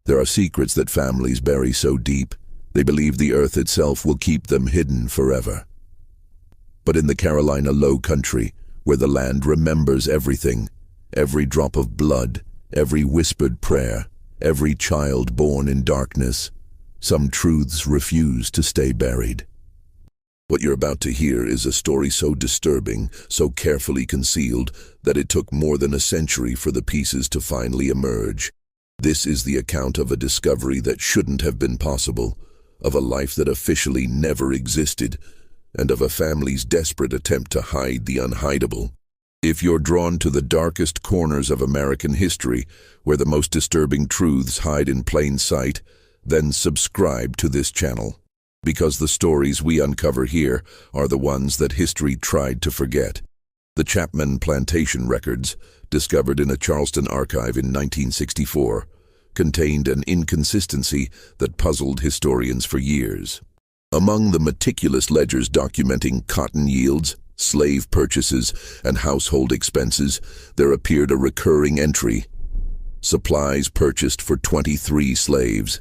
There are secrets that families bury so deep, they believe the earth itself will keep them hidden forever. But in the Carolina Low Country, where the land remembers everything, every drop of blood, every whispered prayer, every child born in darkness, some truths refuse to stay buried. What you're about to hear is a story so disturbing, so carefully concealed, that it took more than a century for the pieces to finally emerge. This is the account of a discovery that shouldn't have been possible, of a life that officially never existed, and of a family's desperate attempt to hide the unhideable. If you're drawn to the darkest corners of American history, where the most disturbing truths hide in plain sight, then subscribe to this channel. Because the stories we uncover here are the ones that history tried to forget. The Chapman Plantation records, discovered in a Charleston archive in 1964, contained an inconsistency that puzzled historians for years. Among the meticulous ledgers documenting cotton yields, slave purchases, and household expenses, there appeared a recurring entry: supplies purchased for 23 slaves.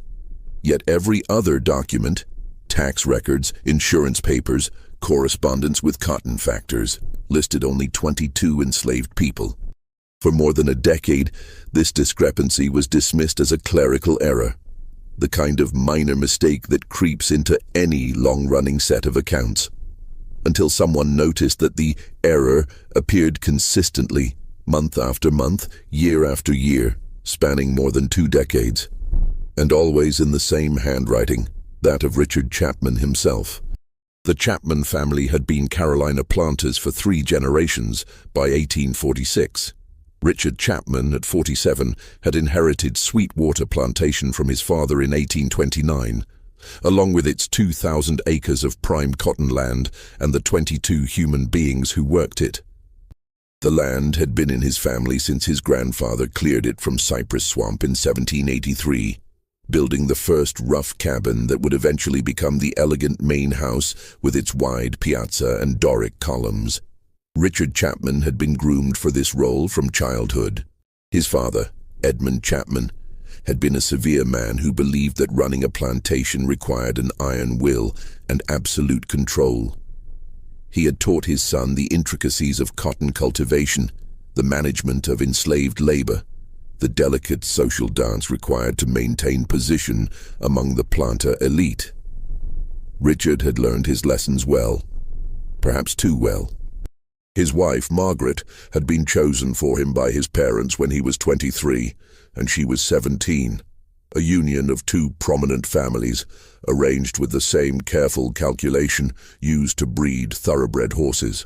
Yet every other document, tax records, insurance papers, correspondence with cotton factors, listed only 22 enslaved people. For more than a decade, this discrepancy was dismissed as a clerical error, the kind of minor mistake that creeps into any long-running set of accounts, until someone noticed that the error appeared consistently, month after month, year after year, spanning more than 2 decades, and always in the same handwriting, that of Richard Chapman himself. The Chapman family had been Carolina planters for 3 generations by 1846. Richard Chapman, at 47, had inherited Sweetwater Plantation from his father in 1829, along with its 2,000 acres of prime cotton land and the 22 human beings who worked it. The land had been in his family since his grandfather cleared it from cypress swamp in 1783, building the first rough cabin that would eventually become the elegant main house with its wide piazza and Doric columns. Richard Chapman had been groomed for this role from childhood. His father, Edmund Chapman, had been a severe man who believed that running a plantation required an iron will and absolute control. He had taught his son the intricacies of cotton cultivation, the management of enslaved labor, the delicate social dance required to maintain position among the planter elite. Richard had learned his lessons well, perhaps too well. His wife, Margaret, had been chosen for him by his parents when he was 23, and she was 17, a union of 2 prominent families, arranged with the same careful calculation used to breed thoroughbred horses.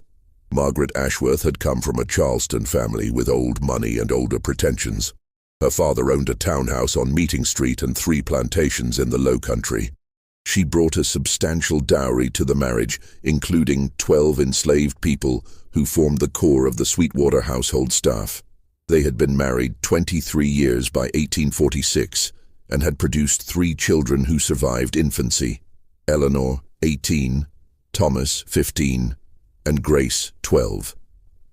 Margaret Ashworth had come from a Charleston family with old money and older pretensions. Her father owned a townhouse on Meeting Street and 3 plantations in the Low Country. She brought a substantial dowry to the marriage, including 12 enslaved people who formed the core of the Sweetwater household staff. They had been married 23 years by 1846 and had produced 3 children who survived infancy: Eleanor, 18, Thomas, 15, and Grace, 12.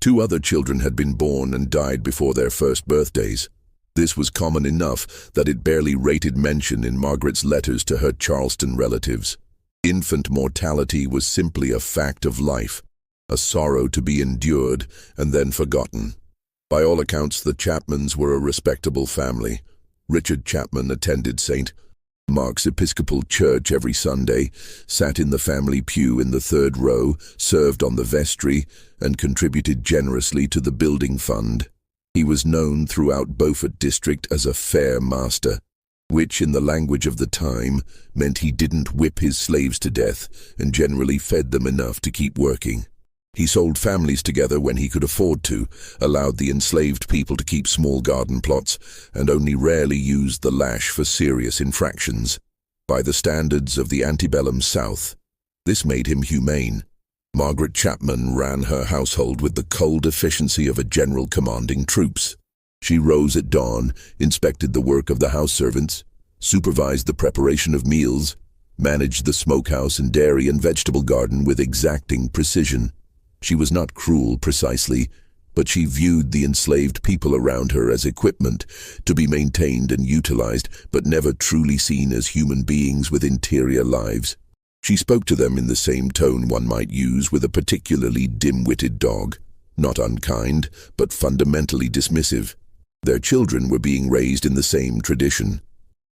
2 other children had been born and died before their first birthdays. This was common enough that it barely rated mention in Margaret's letters to her Charleston relatives. Infant mortality was simply a fact of life, a sorrow to be endured and then forgotten. By all accounts, the Chapmans were a respectable family. Richard Chapman attended St. Mark's Episcopal Church every Sunday, sat in the family pew in the 3rd row, served on the vestry, and contributed generously to the building fund. He was known throughout Beaufort District as a fair master, which in the language of the time meant he didn't whip his slaves to death and generally fed them enough to keep working. He sold families together when he could afford to, allowed the enslaved people to keep small garden plots, and only rarely used the lash for serious infractions. By the standards of the antebellum South, this made him humane. Margaret Chapman ran her household with the cold efficiency of a general commanding troops. She rose at dawn, inspected the work of the house servants, supervised the preparation of meals, managed the smokehouse and dairy and vegetable garden with exacting precision. She was not cruel precisely, but she viewed the enslaved people around her as equipment to be maintained and utilized, but never truly seen as human beings with interior lives. She spoke to them in the same tone one might use with a particularly dim-witted dog, not unkind, but fundamentally dismissive. Their children were being raised in the same tradition.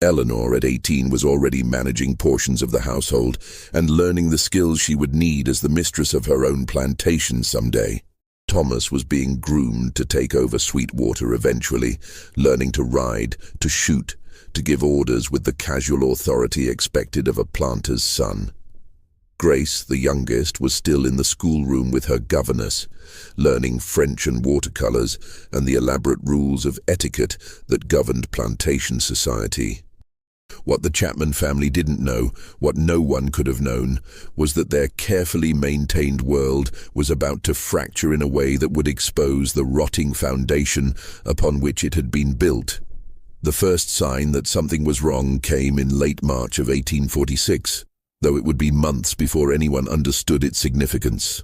Eleanor, at 18, was already managing portions of the household and learning the skills she would need as the mistress of her own plantation someday. Thomas was being groomed to take over Sweetwater eventually, learning to ride, to shoot, to give orders with the casual authority expected of a planter's son. Grace, the youngest, was still in the schoolroom with her governess, learning French and watercolors and the elaborate rules of etiquette that governed plantation society. What the Chapman family didn't know, what no one could have known, was that their carefully maintained world was about to fracture in a way that would expose the rotting foundation upon which it had been built. The first sign that something was wrong came in late March of 1846, though it would be months before anyone understood its significance.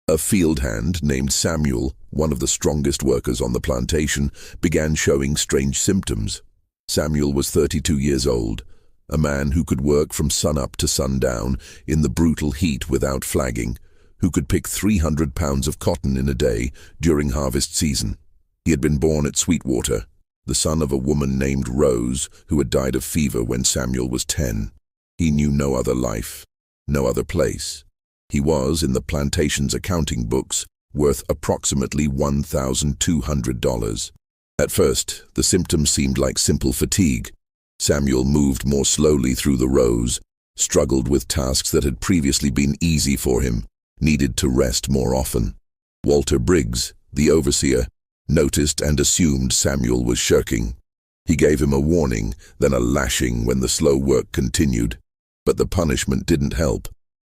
A field hand named Samuel, one of the strongest workers on the plantation, began showing strange symptoms. Samuel was 32 years old, a man who could work from sunup to sundown in the brutal heat without flagging, who could pick 300 pounds of cotton in a day during harvest season. He had been born at Sweetwater, the son of a woman named Rose who had died of fever when Samuel was 10. He knew no other life, no other place. He was, in the plantation's accounting books, worth approximately $1,200. At first, the symptoms seemed like simple fatigue. Samuel moved more slowly through the rows, struggled with tasks that had previously been easy for him, needed to rest more often. Walter Briggs, the overseer, noticed and assumed Samuel was shirking. He gave him a warning, then a lashing when the slow work continued. But the punishment didn't help.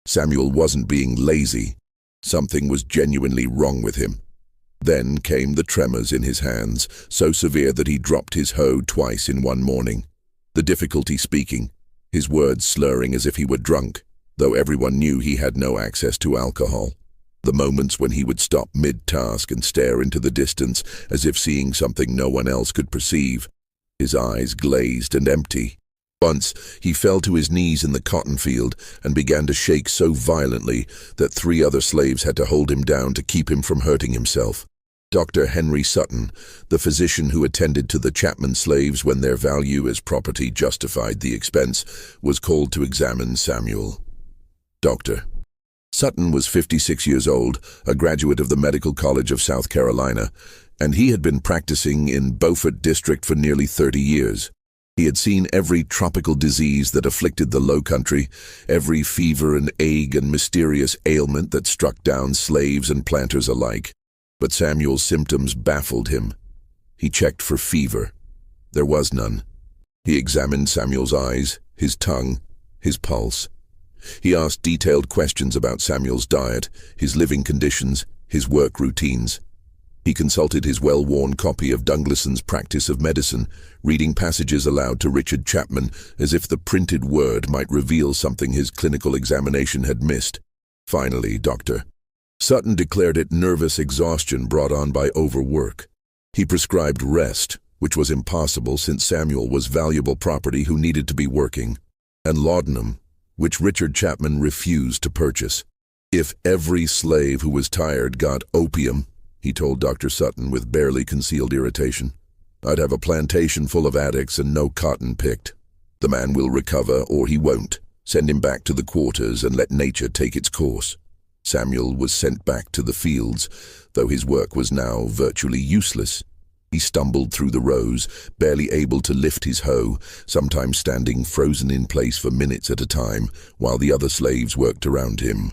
Samuel wasn't being lazy. Something was genuinely wrong with him. Then came the tremors in his hands, so severe that he dropped his hoe twice in one morning. The difficulty speaking, his words slurring as if he were drunk, though everyone knew he had no access to alcohol. The moments when he would stop mid-task and stare into the distance as if seeing something no one else could perceive, his eyes glazed and empty. Once, he fell to his knees in the cotton field and began to shake so violently that 3 other slaves had to hold him down to keep him from hurting himself. Dr. Henry Sutton, the physician who attended to the Chapman slaves when their value as property justified the expense, was called to examine Samuel. Dr. Sutton was 56 years old, a graduate of the Medical College of South Carolina, and he had been practicing in Beaufort District for nearly 30 years. He had seen every tropical disease that afflicted the Low Country, every fever and ague and mysterious ailment that struck down slaves and planters alike. But Samuel's symptoms baffled him. He checked for fever. There was none. He examined Samuel's eyes, his tongue, his pulse. He asked detailed questions about Samuel's diet, his living conditions, his work routines. He consulted his well-worn copy of Douglason's Practice of Medicine, reading passages aloud to Richard Chapman as if the printed word might reveal something his clinical examination had missed. Finally, Dr. Sutton declared it nervous exhaustion brought on by overwork. He prescribed rest, which was impossible since Samuel was valuable property who needed to be working, and laudanum, which Richard Chapman refused to purchase. If every slave who was tired got opium, he told Dr. Sutton with barely concealed irritation, I'd have a plantation full of addicts and no cotton picked. The man will recover or he won't. Send him back to the quarters and let nature take its course. Samuel was sent back to the fields, though his work was now virtually useless. He stumbled through the rows, barely able to lift his hoe, sometimes standing frozen in place for minutes at a time, while the other slaves worked around him.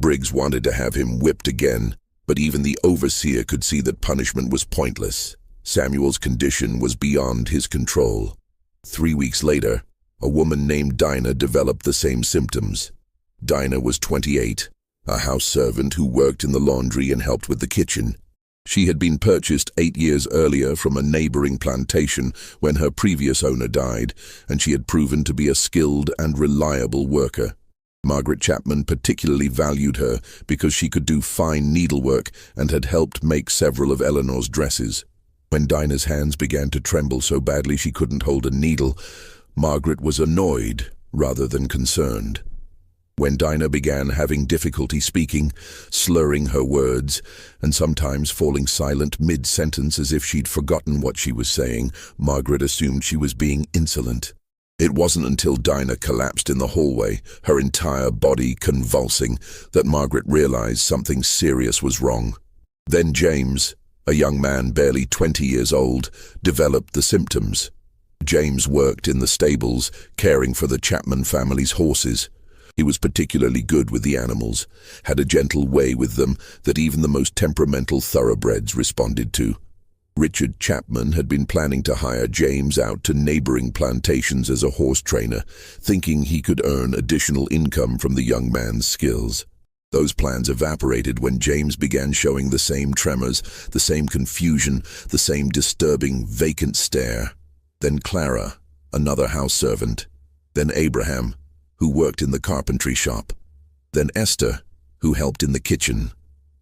Briggs wanted to have him whipped again, but even the overseer could see that punishment was pointless. Samuel's condition was beyond his control. 3 weeks later, a woman named Dinah developed the same symptoms. Dinah was 28, a house servant who worked in the laundry and helped with the kitchen. She had been purchased 8 years earlier from a neighboring plantation when her previous owner died, and she had proven to be a skilled and reliable worker. Margaret Chapman particularly valued her because she could do fine needlework and had helped make several of Eleanor's dresses. When Dinah's hands began to tremble so badly she couldn't hold a needle, Margaret was annoyed rather than concerned. When Dinah began having difficulty speaking, slurring her words, and sometimes falling silent mid-sentence as if she'd forgotten what she was saying, Margaret assumed she was being insolent. It wasn't until Dinah collapsed in the hallway, her entire body convulsing, that Margaret realized something serious was wrong. Then James, a young man barely 20 years old, developed the symptoms. James worked in the stables, caring for the Chapman family's horses. He was particularly good with the animals, had a gentle way with them that even the most temperamental thoroughbreds responded to. Richard Chapman had been planning to hire James out to neighboring plantations as a horse trainer, thinking he could earn additional income from the young man's skills. Those plans evaporated when James began showing the same tremors, the same confusion, the same disturbing, vacant stare. Then Clara, another house servant. Then Abraham, who worked in the carpentry shop. Then Esther, who helped in the kitchen.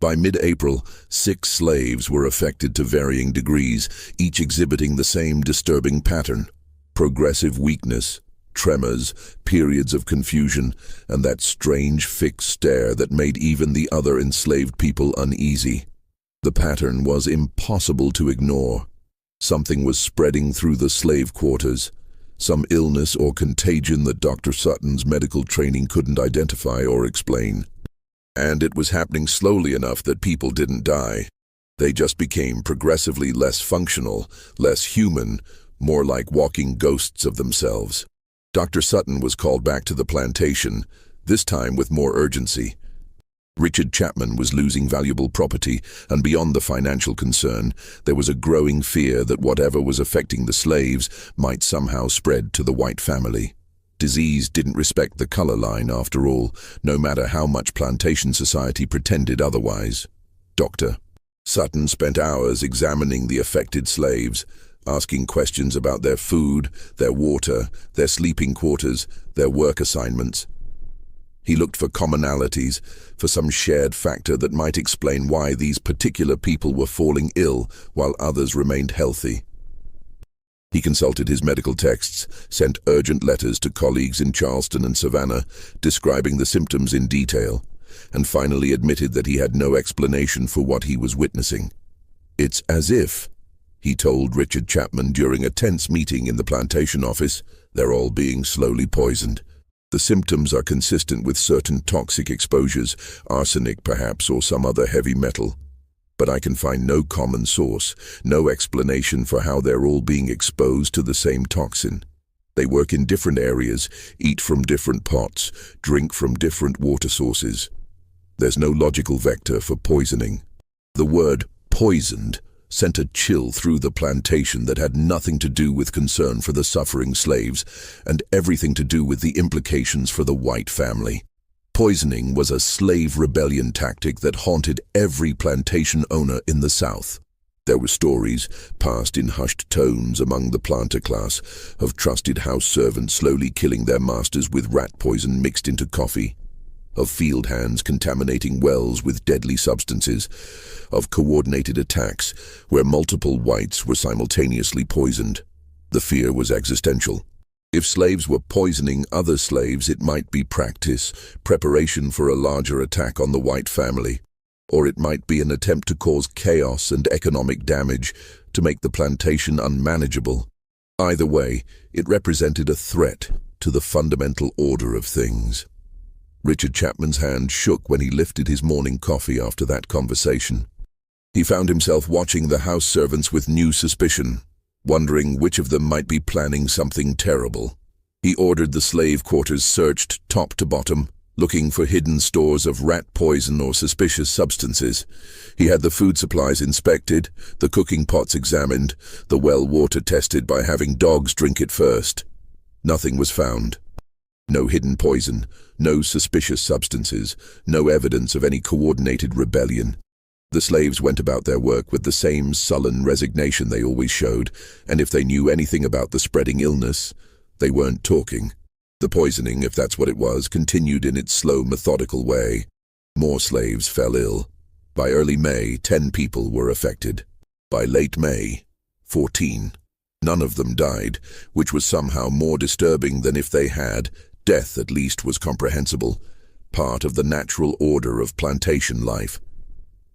By mid-April, 6 slaves were affected to varying degrees, each exhibiting the same disturbing pattern: progressive weakness, tremors, periods of confusion, and that strange fixed stare that made even the other enslaved people uneasy. The pattern was impossible to ignore. Something was spreading through the slave quarters, some illness or contagion that Dr. Sutton's medical training couldn't identify or explain. And it was happening slowly enough that people didn't die. They just became progressively less functional, less human, more like walking ghosts of themselves. Dr. Sutton was called back to the plantation, this time with more urgency. Richard Chapman was losing valuable property, and beyond the financial concern, there was a growing fear that whatever was affecting the slaves might somehow spread to the white family. Disease didn't respect the color line, after all, no matter how much plantation society pretended otherwise. Dr. Sutton spent hours examining the affected slaves, asking questions about their food, their water, their sleeping quarters, their work assignments. He looked for commonalities, for some shared factor that might explain why these particular people were falling ill while others remained healthy. He consulted his medical texts, sent urgent letters to colleagues in Charleston and Savannah, describing the symptoms in detail, and finally admitted that he had no explanation for what he was witnessing. "It's as if," he told Richard Chapman during a tense meeting in the plantation office, "they're all being slowly poisoned. The symptoms are consistent with certain toxic exposures, arsenic perhaps, or some other heavy metal. But I can find no common source, no explanation for how they're all being exposed to the same toxin. They work in different areas, eat from different pots, drink from different water sources. There's no logical vector for poisoning." The word "poisoned" sent a chill through the plantation that had nothing to do with concern for the suffering slaves, and everything to do with the implications for the white family. Poisoning was a slave rebellion tactic that haunted every plantation owner in the South. There were stories, passed in hushed tones among the planter class, of trusted house servants slowly killing their masters with rat poison mixed into coffee, of field hands contaminating wells with deadly substances, of coordinated attacks where multiple whites were simultaneously poisoned. The fear was existential. If slaves were poisoning other slaves, it might be practice, preparation for a larger attack on the white family, or it might be an attempt to cause chaos and economic damage to make the plantation unmanageable. Either way, it represented a threat to the fundamental order of things. Richard Chapman's hand shook when he lifted his morning coffee after that conversation. He found himself watching the house servants with new suspicion, wondering which of them might be planning something terrible. He ordered the slave quarters searched top to bottom, looking for hidden stores of rat poison or suspicious substances. He had the food supplies inspected, the cooking pots examined, the well water tested by having dogs drink it first. Nothing was found. No hidden poison, no suspicious substances, no evidence of any coordinated rebellion. The slaves went about their work with the same sullen resignation they always showed, and if they knew anything about the spreading illness, they weren't talking. The poisoning, if that's what it was, continued in its slow, methodical way. More slaves fell ill. By early May, 10 people were affected. By late May, 14. None of them died, which was somehow more disturbing than if they had. Death, at least, was comprehensible, part of the natural order of plantation life.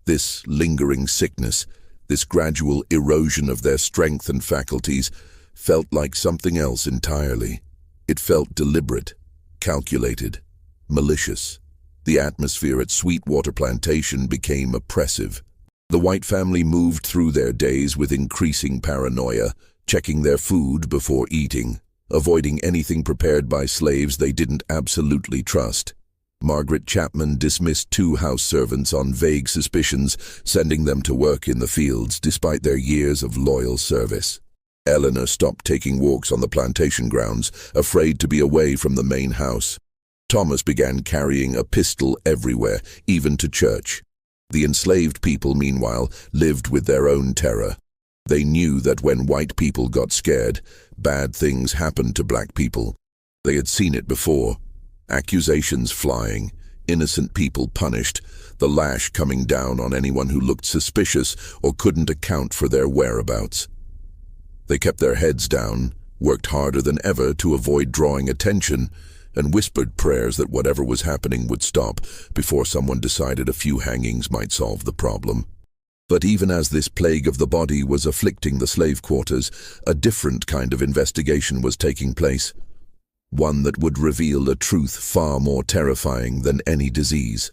This lingering sickness, this gradual erosion of their strength and faculties, felt like something else entirely. It felt deliberate, calculated, malicious. The atmosphere at Sweetwater Plantation became oppressive. The White family moved through their days with increasing paranoia, checking their food before eating, avoiding anything prepared by slaves they didn't absolutely trust. Margaret Chapman dismissed 2 house servants on vague suspicions, sending them to work in the fields despite their years of loyal service. Eleanor stopped taking walks on the plantation grounds, afraid to be away from the main house. Thomas began carrying a pistol everywhere, even to church. The enslaved people, meanwhile, lived with their own terror. They knew that when white people got scared, bad things happened to black people. They had seen it before. Accusations flying, innocent people punished, the lash coming down on anyone who looked suspicious or couldn't account for their whereabouts. They kept their heads down, worked harder than ever to avoid drawing attention, and whispered prayers that whatever was happening would stop before someone decided a few hangings might solve the problem. But even as this plague of the body was afflicting the slave quarters, a different kind of investigation was taking place. One that would reveal a truth far more terrifying than any disease.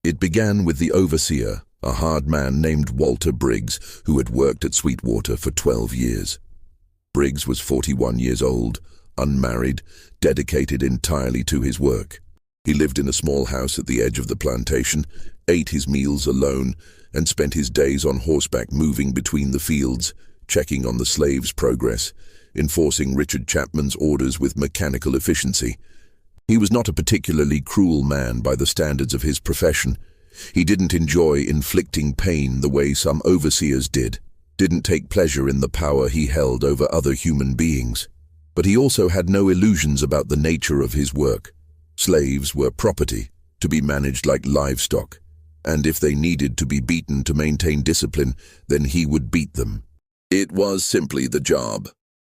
It began with the overseer, a hard man named Walter Briggs, who had worked at Sweetwater for 12 years. Briggs was 41 years old, unmarried, dedicated entirely to his work. He lived in a small house at the edge of the plantation, ate his meals alone, and spent his days on horseback moving between the fields, checking on the slaves' progress, enforcing Richard Chapman's orders with mechanical efficiency. He was not a particularly cruel man by the standards of his profession. He didn't enjoy inflicting pain the way some overseers didn't take pleasure in the power he held over other human beings. But he also had no illusions about the nature of his work. Slaves were property, to be managed like livestock, and if they needed to be beaten to maintain discipline, then he would beat them. It was simply the job.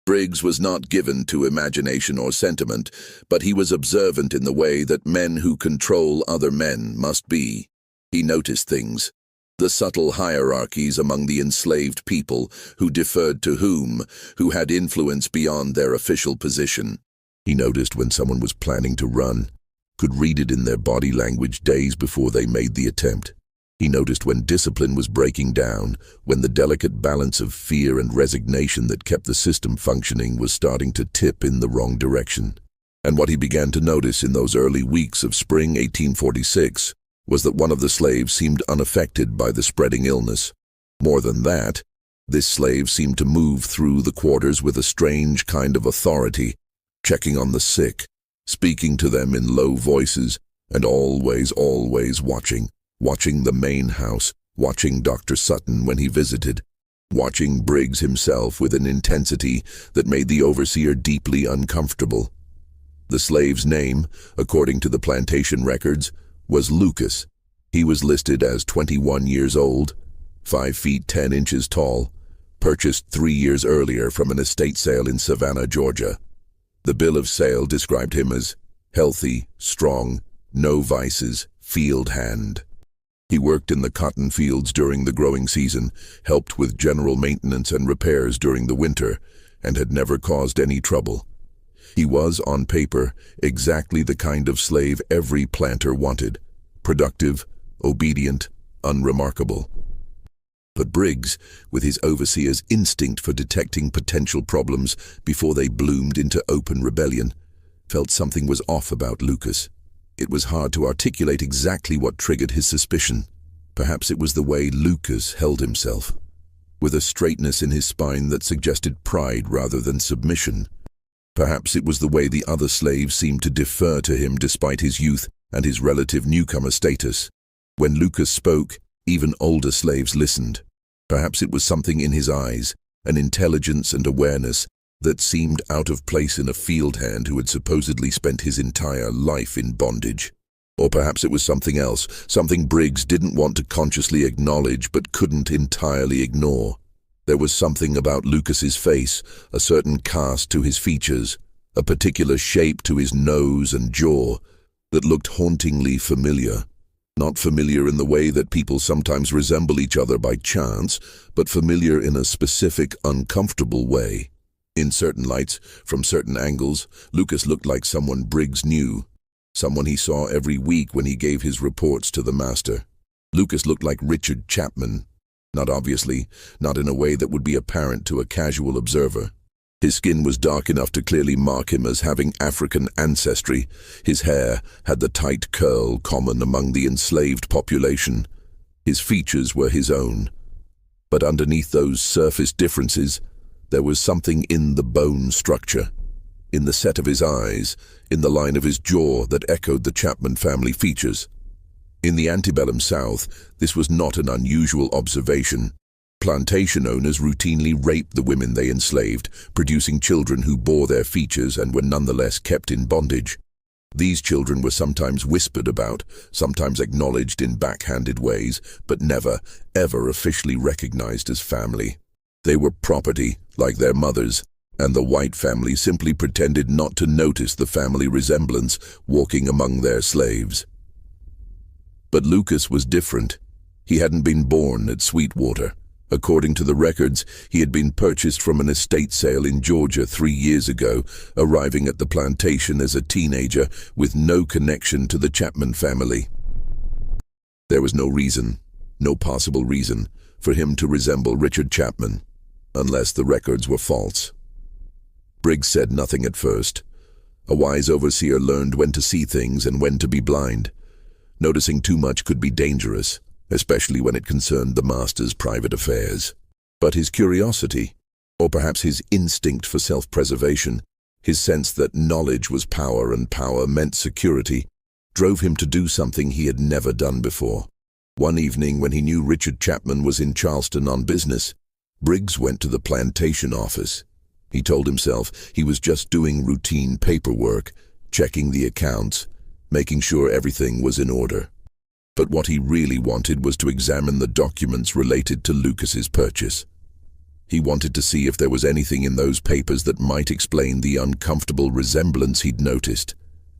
Briggs was not given to imagination or sentiment, but he was observant in the way that men who control other men must be. He noticed things. The subtle hierarchies among the enslaved people, who deferred to whom, who had influence beyond their official position. He noticed when someone was planning to run, could read it in their body language days before they made the attempt. He noticed when discipline was breaking down, when the delicate balance of fear and resignation that kept the system functioning was starting to tip in the wrong direction. And what he began to notice in those early weeks of spring 1846 was that one of the slaves seemed unaffected by the spreading illness. More than that, this slave seemed to move through the quarters with a strange kind of authority, checking on the sick, speaking to them in low voices, and always watching the main house, watching Dr. Sutton when he visited, watching Briggs himself with an intensity that made the overseer deeply uncomfortable. The slave's name, according to the plantation records, was Lucas. He was listed as 21 years old, 5 feet 10 inches tall, purchased 3 years earlier from an estate sale in Savannah, Georgia. The bill of sale described him as healthy, strong, no vices, field hand. He worked in the cotton fields during the growing season, helped with general maintenance and repairs during the winter, and had never caused any trouble. He was, on paper, exactly the kind of slave every planter wanted: productive, obedient, unremarkable. But Briggs, with his overseer's instinct for detecting potential problems before they bloomed into open rebellion, felt something was off about Lucas. It was hard to articulate exactly what triggered his suspicion. Perhaps it was the way Lucas held himself, with a straightness in his spine that suggested pride rather than submission. Perhaps it was the way the other slaves seemed to defer to him despite his youth and his relative newcomer status. When Lucas spoke, even older slaves listened. Perhaps it was something in his eyes, an intelligence and awareness that seemed out of place in a field hand who had supposedly spent his entire life in bondage. Or perhaps it was something else, something Briggs didn't want to consciously acknowledge but couldn't entirely ignore. There was something about Lucas's face, a certain cast to his features, a particular shape to his nose and jaw, that looked hauntingly familiar. Not familiar in the way that people sometimes resemble each other by chance, but familiar in a specific, uncomfortable way. In certain lights, from certain angles, Lucas looked like someone Briggs knew, someone he saw every week when he gave his reports to the master. Lucas looked like Richard Chapman, not obviously, not in a way that would be apparent to a casual observer. His skin was dark enough to clearly mark him as having African ancestry. His hair had the tight curl common among the enslaved population. His features were his own. But underneath those surface differences, there was something in the bone structure, in the set of his eyes, in the line of his jaw that echoed the Chapman family features. In the antebellum South, this was not an unusual observation. Plantation owners routinely raped the women they enslaved, producing children who bore their features and were nonetheless kept in bondage. These children were sometimes whispered about, sometimes acknowledged in backhanded ways, but never, ever officially recognized as family. They were property, like their mothers, and the white family simply pretended not to notice the family resemblance walking among their slaves. But Lucas was different. He hadn't been born at Sweetwater. According to the records, he had been purchased from an estate sale in Georgia 3 years ago, arriving at the plantation as a teenager with no connection to the Chapman family. There was no reason, no possible reason, for him to resemble Richard Chapman, unless the records were false. Briggs said nothing at first. A wise overseer learned when to see things and when to be blind. Noticing too much could be dangerous, especially when it concerned the master's private affairs. But his curiosity, or perhaps his instinct for self-preservation, his sense that knowledge was power and power meant security, drove him to do something he had never done before. One evening when he knew Richard Chapman was in Charleston on business, Briggs went to the plantation office. He told himself he was just doing routine paperwork, checking the accounts, making sure everything was in order. But what he really wanted was to examine the documents related to Lucas's purchase. He wanted to see if there was anything in those papers that might explain the uncomfortable resemblance he'd noticed,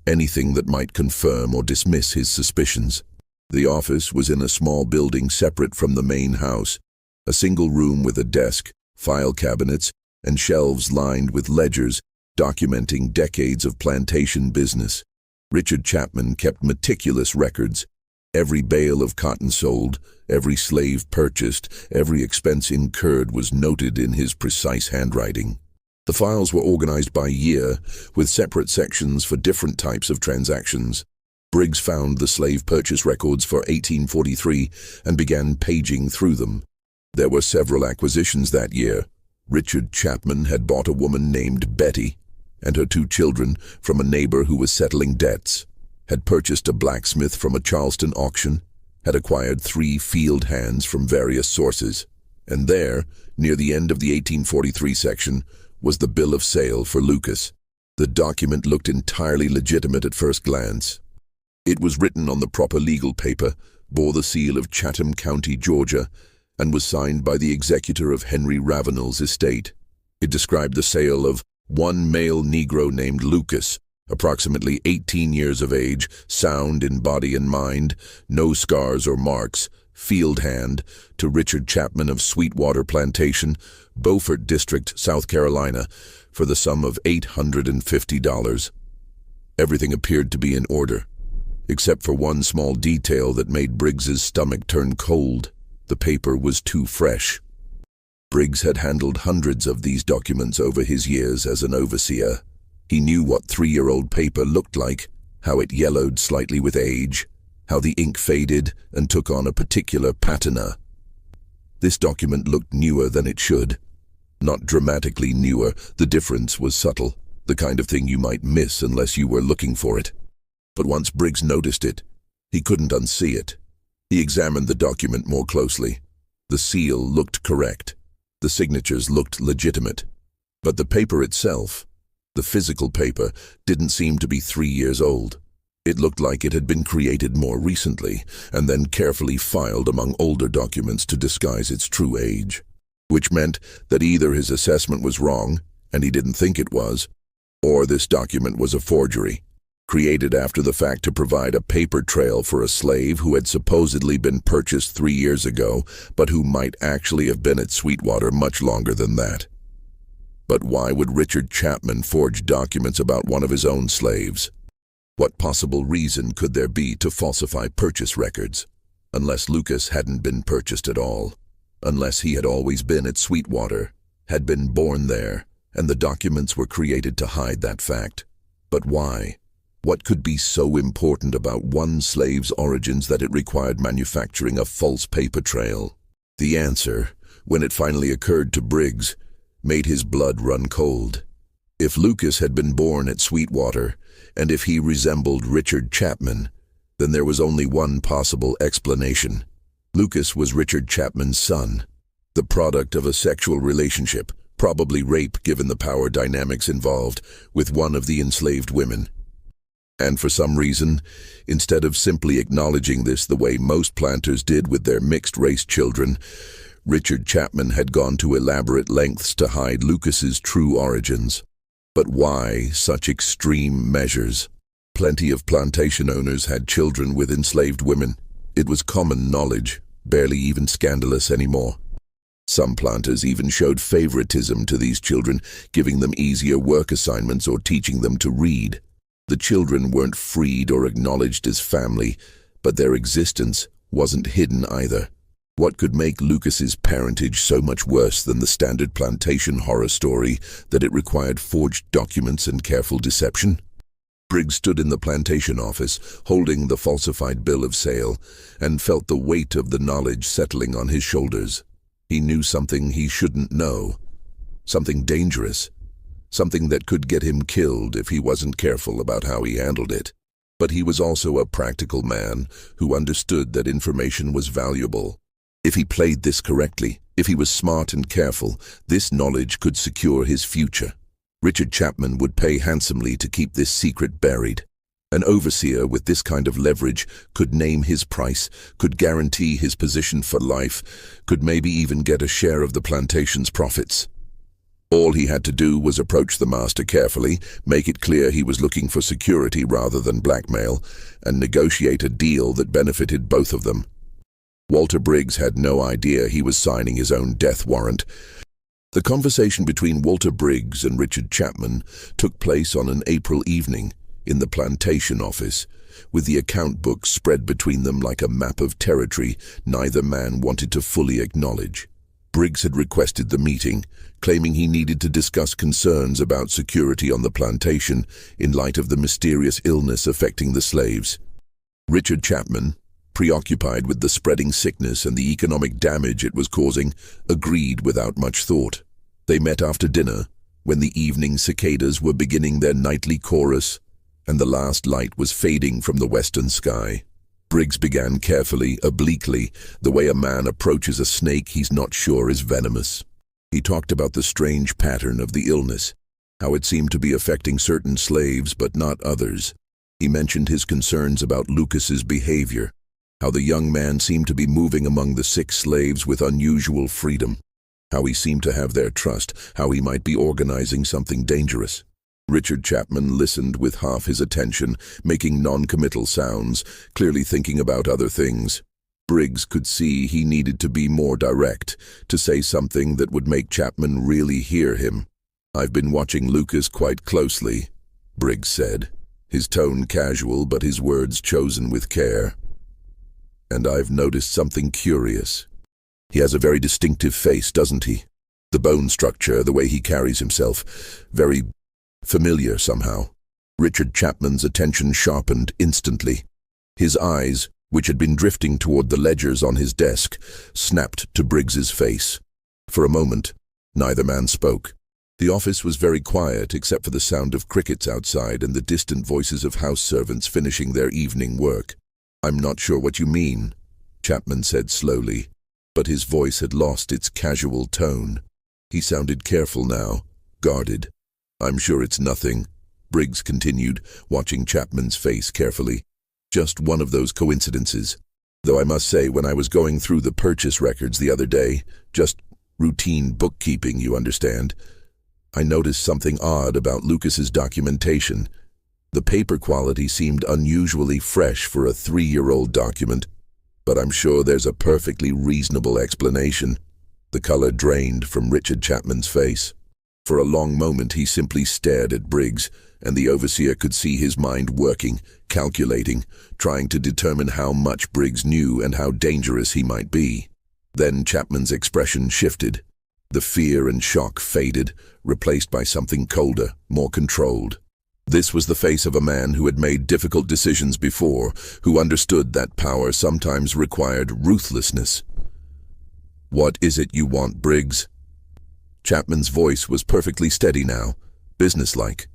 anything that might confirm or dismiss his suspicions. The office was in a small building separate from the main house, a single room with a desk, file cabinets, and shelves lined with ledgers documenting decades of plantation business. Richard Chapman kept meticulous records. Every bale of cotton sold, every slave purchased, every expense incurred was noted in his precise handwriting. The files were organized by year, with separate sections for different types of transactions. Briggs found the slave purchase records for 1843 and began paging through them. There were several acquisitions that year. Richard Chapman had bought a woman named Betty and her 2 children from a neighbor who was settling debts, had purchased a blacksmith from a Charleston auction, had acquired 3 field hands from various sources, and there, near the end of the 1843 section, was the bill of sale for Lucas. The document looked entirely legitimate at first glance. It was written on the proper legal paper, bore the seal of Chatham County, Georgia, and was signed by the executor of Henry Ravenel's estate. It described the sale of one male Negro named Lucas, approximately 18 years of age, sound in body and mind, no scars or marks, field hand, to Richard Chapman of Sweetwater Plantation, Beaufort District, South Carolina, for the sum of $850. Everything appeared to be in order, except for one small detail that made Briggs's stomach turn cold. The paper was too fresh. Briggs had handled hundreds of these documents over his years as an overseer. He knew what 3-year-old paper looked like, how it yellowed slightly with age, how the ink faded and took on a particular patina. This document looked newer than it should. Not dramatically newer, the difference was subtle, the kind of thing you might miss unless you were looking for it. But once Briggs noticed it, he couldn't unsee it. He examined the document more closely. The seal looked correct. The signatures looked legitimate. But the paper itself, the physical paper, didn't seem to be 3 years old. It looked like it had been created more recently, and then carefully filed among older documents to disguise its true age. Which meant that either his assessment was wrong, and he didn't think it was, or this document was a forgery, created after the fact to provide a paper trail for a slave who had supposedly been purchased 3 years ago, but who might actually have been at Sweetwater much longer than that. But why would Richard Chapman forge documents about one of his own slaves? What possible reason could there be to falsify purchase records? Unless Lucas hadn't been purchased at all. Unless he had always been at Sweetwater, had been born there, and the documents were created to hide that fact. But why? What could be so important about one slave's origins that it required manufacturing a false paper trail? The answer, when it finally occurred to Briggs, made his blood run cold. If Lucas had been born at Sweetwater, and if he resembled Richard Chapman, then there was only one possible explanation. Lucas was Richard Chapman's son, the product of a sexual relationship, probably rape given the power dynamics involved, with one of the enslaved women. And for some reason, instead of simply acknowledging this the way most planters did with their mixed-race children, Richard Chapman had gone to elaborate lengths to hide Lucas's true origins. But why such extreme measures? Plenty of plantation owners had children with enslaved women. It was common knowledge, barely even scandalous anymore. Some planters even showed favoritism to these children, giving them easier work assignments or teaching them to read. The children weren't freed or acknowledged as family, but their existence wasn't hidden either. What could make Lucas's parentage so much worse than the standard plantation horror story that it required forged documents and careful deception? Briggs stood in the plantation office, holding the falsified bill of sale, and felt the weight of the knowledge settling on his shoulders. He knew something he shouldn't know, something dangerous, something that could get him killed if he wasn't careful about how he handled it. But he was also a practical man who understood that information was valuable. If he played this correctly, if he was smart and careful, this knowledge could secure his future. Richard Chapman would pay handsomely to keep this secret buried. An overseer with this kind of leverage could name his price, could guarantee his position for life, could maybe even get a share of the plantation's profits. All he had to do was approach the master carefully, make it clear he was looking for security rather than blackmail, and negotiate a deal that benefited both of them. Walter Briggs had no idea he was signing his own death warrant. The conversation between Walter Briggs and Richard Chapman took place on an April evening in the plantation office, with the account book spread between them like a map of territory neither man wanted to fully acknowledge. Briggs had requested the meeting, claiming he needed to discuss concerns about security on the plantation in light of the mysterious illness affecting the slaves. Richard Chapman, preoccupied with the spreading sickness and the economic damage it was causing, agreed without much thought. They met after dinner, when the evening cicadas were beginning their nightly chorus, and the last light was fading from the western sky. Briggs began carefully, obliquely, the way a man approaches a snake he's not sure is venomous. He talked about the strange pattern of the illness, how it seemed to be affecting certain slaves but not others. He mentioned his concerns about Lucas's behavior, how the young man seemed to be moving among the sick slaves with unusual freedom, how he seemed to have their trust, how he might be organizing something dangerous. Richard Chapman listened with half his attention, making non-committal sounds, clearly thinking about other things. Briggs could see he needed to be more direct, to say something that would make Chapman really hear him. "I've been watching Lucas quite closely," Briggs said, his tone casual but his words chosen with care. "And I've noticed something curious. He has a very distinctive face, doesn't he? The bone structure, the way he carries himself, very familiar somehow." Richard Chapman's attention sharpened instantly. His eyes, which had been drifting toward the ledgers on his desk, snapped to Briggs's face. For a moment, neither man spoke. The office was very quiet except for the sound of crickets outside and the distant voices of house servants finishing their evening work. "I'm not sure what you mean," Chapman said slowly, but his voice had lost its casual tone. He sounded careful now, guarded. "I'm sure it's nothing," Briggs continued, watching Chapman's face carefully. "Just one of those coincidences. Though I must say, when I was going through the purchase records the other day, just routine bookkeeping, you understand, I noticed something odd about Lucas's documentation. The paper quality seemed unusually fresh for a 3-year-old document, but I'm sure there's a perfectly reasonable explanation." The color drained from Richard Chapman's face. For a long moment he simply stared at Briggs, and the overseer could see his mind working, calculating, trying to determine how much Briggs knew and how dangerous he might be. Then Chapman's expression shifted. The fear and shock faded, replaced by something colder, more controlled. This was the face of a man who had made difficult decisions before, who understood that power sometimes required ruthlessness. "What is it you want, Briggs?" Chapman's voice was perfectly steady now, businesslike.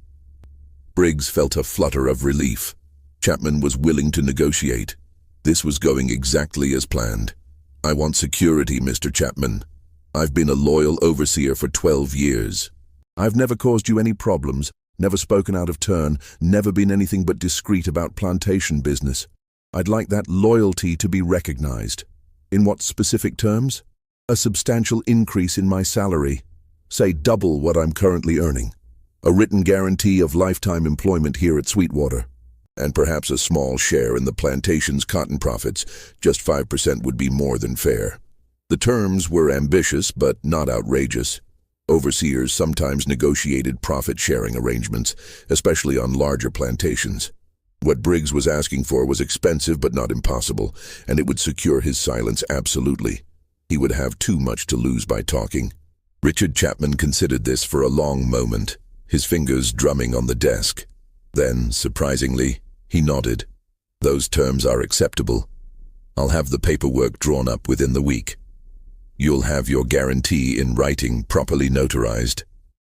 Briggs felt a flutter of relief. Chapman was willing to negotiate. This was going exactly as planned. "I want security, Mr. Chapman. I've been a loyal overseer for 12 years. I've never caused you any problems, never spoken out of turn, never been anything but discreet about plantation business. I'd like that loyalty to be recognized." "In what specific terms?" "A substantial increase in my salary. Say double what I'm currently earning. A written guarantee of lifetime employment here at Sweetwater. And perhaps a small share in the plantation's cotton profits. Just 5% would be more than fair." The terms were ambitious but not outrageous. Overseers sometimes negotiated profit-sharing arrangements, especially on larger plantations. What Briggs was asking for was expensive but not impossible, and it would secure his silence absolutely. He would have too much to lose by talking. Richard Chapman considered this for a long moment, his fingers drumming on the desk. Then, surprisingly, he nodded. "Those terms are acceptable. I'll have the paperwork drawn up within the week. You'll have your guarantee in writing, properly notarized.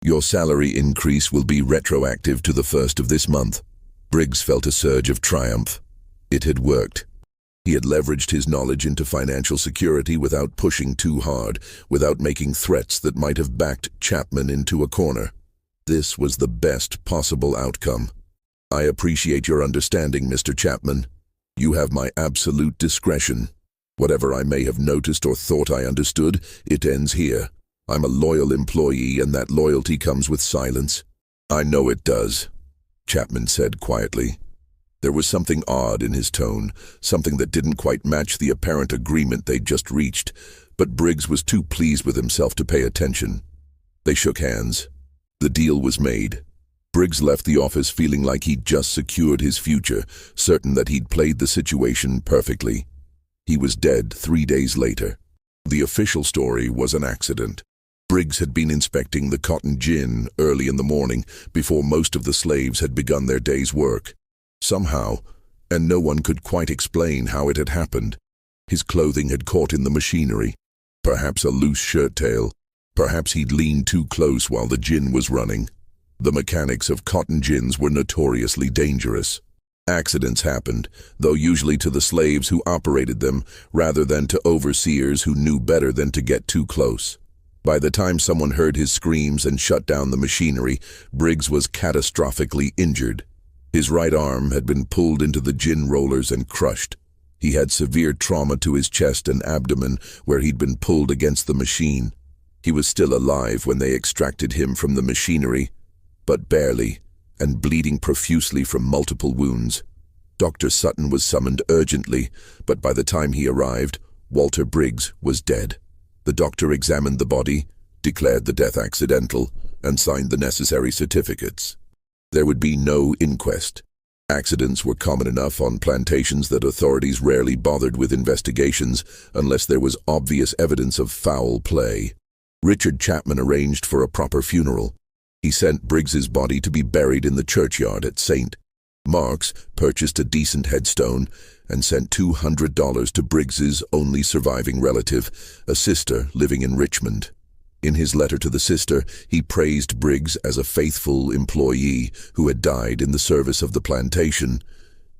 Your salary increase will be retroactive to the 1st of this month." Briggs felt a surge of triumph. It had worked. He had leveraged his knowledge into financial security without pushing too hard, without making threats that might have backed Chapman into a corner. This was the best possible outcome. "I appreciate your understanding, Mr. Chapman. You have my absolute discretion. Whatever I may have noticed or thought I understood, it ends here. I'm a loyal employee, and that loyalty comes with silence." "I know it does," Chapman said quietly. There was something odd in his tone, something that didn't quite match the apparent agreement they'd just reached, but Briggs was too pleased with himself to pay attention. They shook hands. The deal was made. Briggs left the office feeling like he'd just secured his future, certain that he'd played the situation perfectly. He was dead 3 days later. The official story was an accident. Briggs had been inspecting the cotton gin early in the morning, before most of the slaves had begun their day's work. Somehow, and no one could quite explain how it had happened, his clothing had caught in the machinery. Perhaps a loose shirt tail. Perhaps he'd leaned too close while the gin was running. The mechanics of cotton gins were notoriously dangerous. Accidents happened, though usually to the slaves who operated them, rather than to overseers who knew better than to get too close. By the time someone heard his screams and shut down the machinery, Briggs was catastrophically injured. His right arm had been pulled into the gin rollers and crushed. He had severe trauma to his chest and abdomen, where he'd been pulled against the machine. He was still alive when they extracted him from the machinery, but barely, and bleeding profusely from multiple wounds. Dr. Sutton was summoned urgently, but by the time he arrived, Walter Briggs was dead. The doctor examined the body, declared the death accidental, and signed the necessary certificates. There would be no inquest. Accidents were common enough on plantations that authorities rarely bothered with investigations unless there was obvious evidence of foul play. Richard Chapman arranged for a proper funeral. He sent Briggs's body to be buried in the churchyard at St. Mark's, purchased a decent headstone, and sent $200 to Briggs's only surviving relative, a sister living in Richmond. In his letter to the sister, he praised Briggs as a faithful employee who had died in the service of the plantation,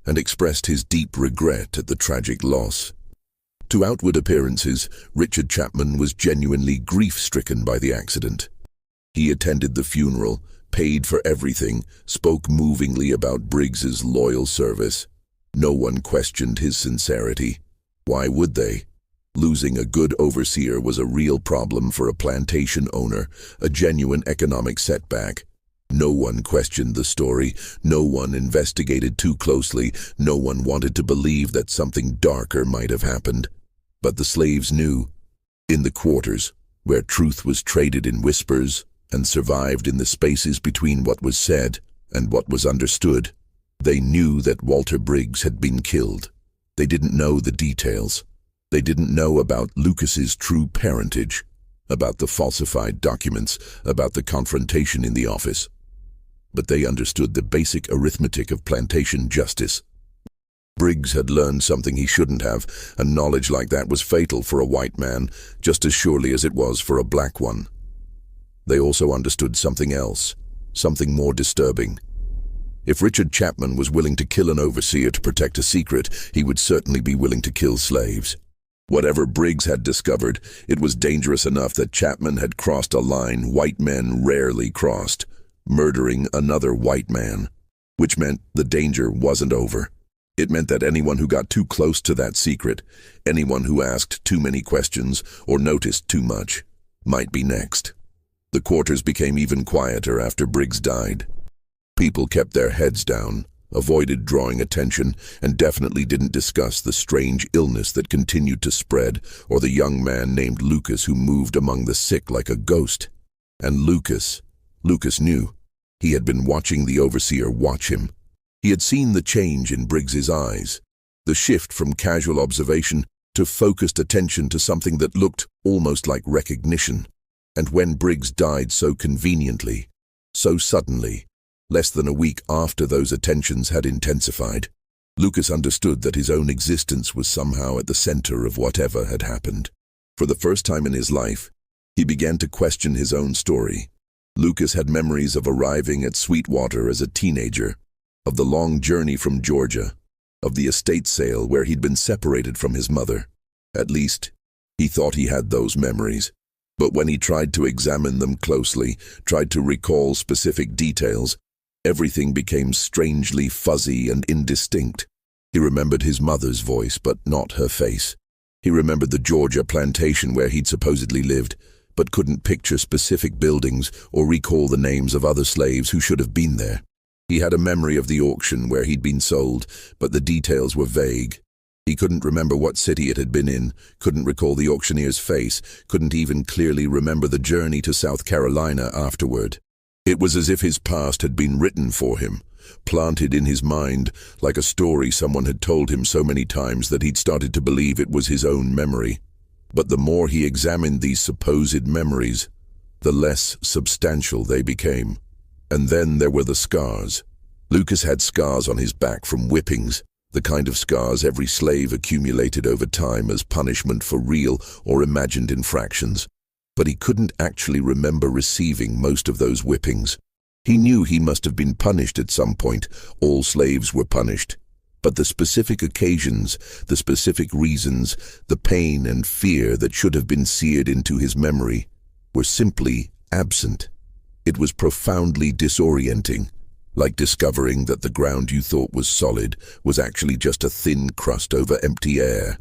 and expressed his deep regret at the tragic loss. To outward appearances, Richard Chapman was genuinely grief-stricken by the accident. He attended the funeral, paid for everything, spoke movingly about Briggs's loyal service. No one questioned his sincerity. Why would they? Losing a good overseer was a real problem for a plantation owner, a genuine economic setback. No one questioned the story, no one investigated too closely, no one wanted to believe that something darker might have happened. But the slaves knew. In the quarters, where truth was traded in whispers and survived in the spaces between what was said and what was understood, they knew that Walter Briggs had been killed. They didn't know the details. They didn't know about Lucas's true parentage, about the falsified documents, about the confrontation in the office. But they understood the basic arithmetic of plantation justice. Briggs had learned something he shouldn't have, and knowledge like that was fatal for a white man, just as surely as it was for a black one. They also understood something else, something more disturbing. If Richard Chapman was willing to kill an overseer to protect a secret, he would certainly be willing to kill slaves. Whatever Briggs had discovered, it was dangerous enough that Chapman had crossed a line white men rarely crossed, murdering another white man, which meant the danger wasn't over. It meant that anyone who got too close to that secret, anyone who asked too many questions or noticed too much, might be next. The quarters became even quieter after Briggs died. People kept their heads down, avoided drawing attention, and definitely didn't discuss the strange illness that continued to spread, or the young man named Lucas who moved among the sick like a ghost. And Lucas knew. He had been watching the overseer watch him. He had seen the change in Briggs's eyes, the shift from casual observation to focused attention to something that looked almost like recognition. And when Briggs died so conveniently, so suddenly, less than a week after those attentions had intensified, Lucas understood that his own existence was somehow at the center of whatever had happened. For the first time in his life, he began to question his own story. Lucas had memories of arriving at Sweetwater as a teenager, of the long journey from Georgia, of the estate sale where he'd been separated from his mother. At least, he thought he had those memories. But when he tried to examine them closely, tried to recall specific details, everything became strangely fuzzy and indistinct. He remembered his mother's voice, but not her face. He remembered the Georgia plantation where he'd supposedly lived, but couldn't picture specific buildings or recall the names of other slaves who should have been there. He had a memory of the auction where he'd been sold, but the details were vague. He couldn't remember what city it had been in, couldn't recall the auctioneer's face, couldn't even clearly remember the journey to South Carolina afterward. It was as if his past had been written for him, planted in his mind like a story someone had told him so many times that he'd started to believe it was his own memory. But the more he examined these supposed memories, the less substantial they became. And then there were the scars. Lucas had scars on his back from whippings, the kind of scars every slave accumulated over time as punishment for real or imagined infractions. But he couldn't actually remember receiving most of those whippings. He knew he must have been punished at some point. All slaves were punished. But the specific occasions, the specific reasons, the pain and fear that should have been seared into his memory were simply absent. It was profoundly disorienting, like discovering that the ground you thought was solid was actually just a thin crust over empty air.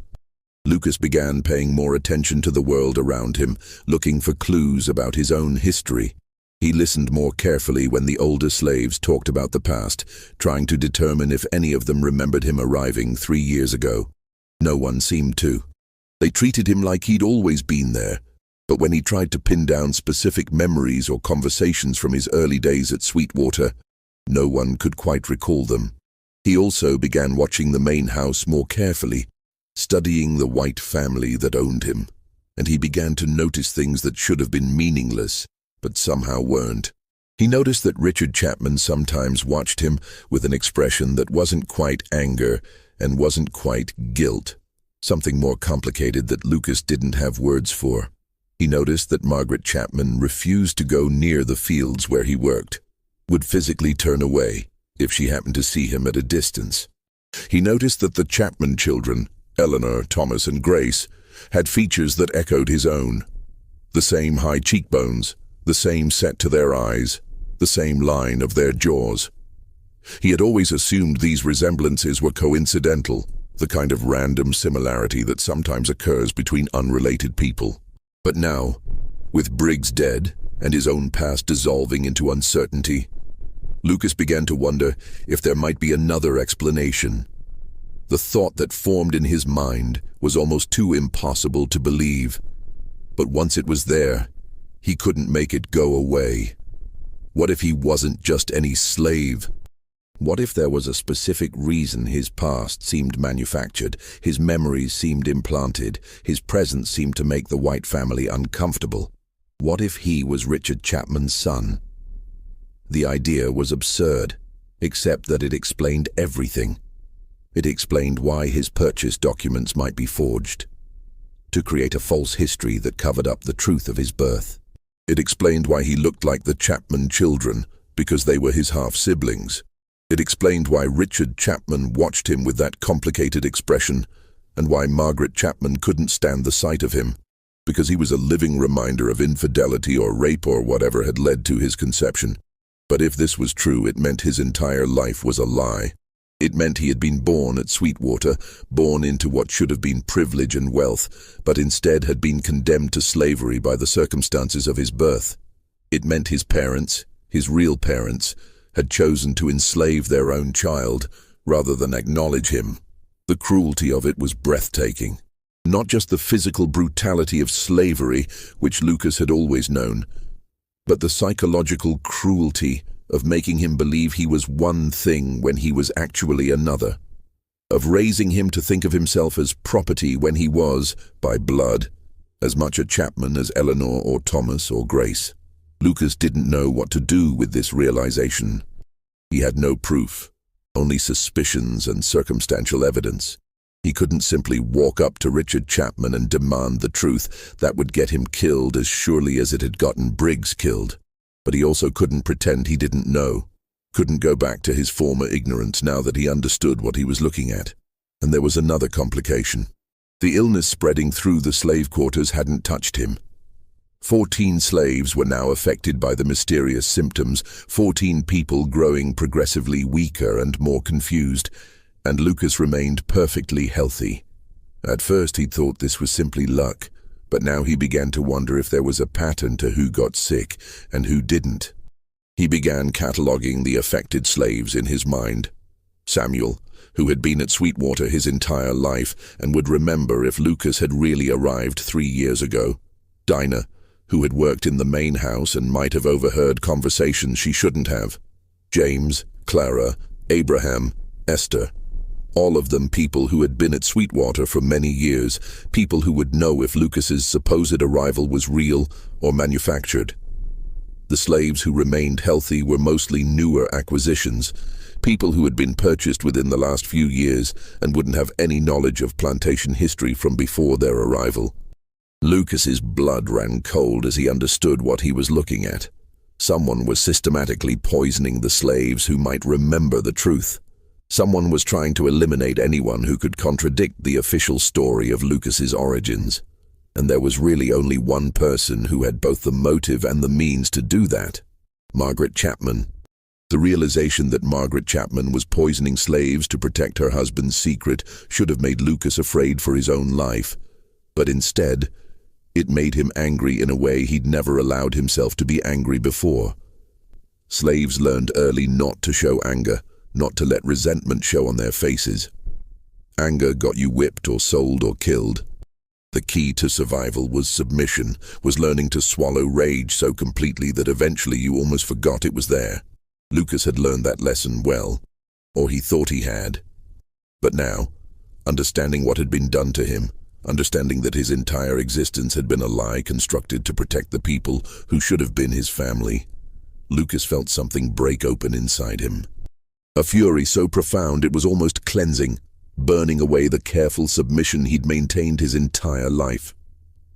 Lucas began paying more attention to the world around him, looking for clues about his own history. He listened more carefully when the older slaves talked about the past, trying to determine if any of them remembered him arriving 3 years ago. No one seemed to. They treated him like he'd always been there, but when he tried to pin down specific memories or conversations from his early days at Sweetwater, no one could quite recall them. He also began watching the main house more carefully, studying the white family that owned him, and he began to notice things that should have been meaningless, but somehow weren't. He noticed that Richard Chapman sometimes watched him with an expression that wasn't quite anger and wasn't quite guilt, something more complicated that Lucas didn't have words for. He noticed that Margaret Chapman refused to go near the fields where he worked, would physically turn away if she happened to see him at a distance. He noticed that the Chapman children, Eleanor, Thomas, and Grace, had features that echoed his own. The same high cheekbones, the same set to their eyes, the same line of their jaws. He had always assumed these resemblances were coincidental, the kind of random similarity that sometimes occurs between unrelated people. But now, with Briggs dead and his own past dissolving into uncertainty, Lucas began to wonder if there might be another explanation. The thought that formed in his mind was almost too impossible to believe. But once it was there, he couldn't make it go away. What if he wasn't just any slave? What if there was a specific reason his past seemed manufactured, his memories seemed implanted, his presence seemed to make the White family uncomfortable? What if he was Richard Chapman's son? The idea was absurd, except that it explained everything. It explained why his purchase documents might be forged, to create a false history that covered up the truth of his birth. It explained why he looked like the Chapman children, because they were his half-siblings. It explained why Richard Chapman watched him with that complicated expression, and why Margaret Chapman couldn't stand the sight of him, because he was a living reminder of infidelity or rape or whatever had led to his conception. But if this was true, it meant his entire life was a lie. It meant he had been born at Sweetwater, born into what should have been privilege and wealth, but instead had been condemned to slavery by the circumstances of his birth. It meant his parents, his real parents, had chosen to enslave their own child rather than acknowledge him. The cruelty of it was breathtaking. Not just the physical brutality of slavery, which Lucas had always known, but the psychological cruelty of making him believe he was one thing when he was actually another, of raising him to think of himself as property when he was, by blood, as much a Chapman as Eleanor or Thomas or Grace. Lucas didn't know what to do with this realization. He had no proof, only suspicions and circumstantial evidence. He couldn't simply walk up to Richard Chapman and demand the truth. That would get him killed as surely as it had gotten Briggs killed. But he also couldn't pretend he didn't know, couldn't go back to his former ignorance now that he understood what he was looking at. And there was another complication. The illness spreading through the slave quarters hadn't touched him. 14 slaves were now affected by the mysterious symptoms, 14 people growing progressively weaker and more confused, and Lucas remained perfectly healthy. At first he'd thought this was simply luck, but now he began to wonder if there was a pattern to who got sick and who didn't. He began cataloging the affected slaves in his mind. Samuel, who had been at Sweetwater his entire life and would remember if Lucas had really arrived 3 years ago. Dinah, who had worked in the main house and might have overheard conversations she shouldn't have. James, Clara, Abraham, Esther. All of them people who had been at Sweetwater for many years, people who would know if Lucas's supposed arrival was real or manufactured. The slaves who remained healthy were mostly newer acquisitions, people who had been purchased within the last few years and wouldn't have any knowledge of plantation history from before their arrival. Lucas's blood ran cold as he understood what he was looking at. Someone was systematically poisoning the slaves who might remember the truth. Someone was trying to eliminate anyone who could contradict the official story of Lucas's origins. And there was really only one person who had both the motive and the means to do that: Margaret Chapman. The realization that Margaret Chapman was poisoning slaves to protect her husband's secret should have made Lucas afraid for his own life. But instead, it made him angry in a way he'd never allowed himself to be angry before. Slaves learned early not to show anger, not to let resentment show on their faces. Anger got you whipped or sold or killed. The key to survival was submission, was learning to swallow rage so completely that eventually you almost forgot it was there. Lucas had learned that lesson well, or he thought he had. But now, understanding what had been done to him, understanding that his entire existence had been a lie constructed to protect the people who should have been his family, Lucas felt something break open inside him. A fury so profound it was almost cleansing, burning away the careful submission he'd maintained his entire life.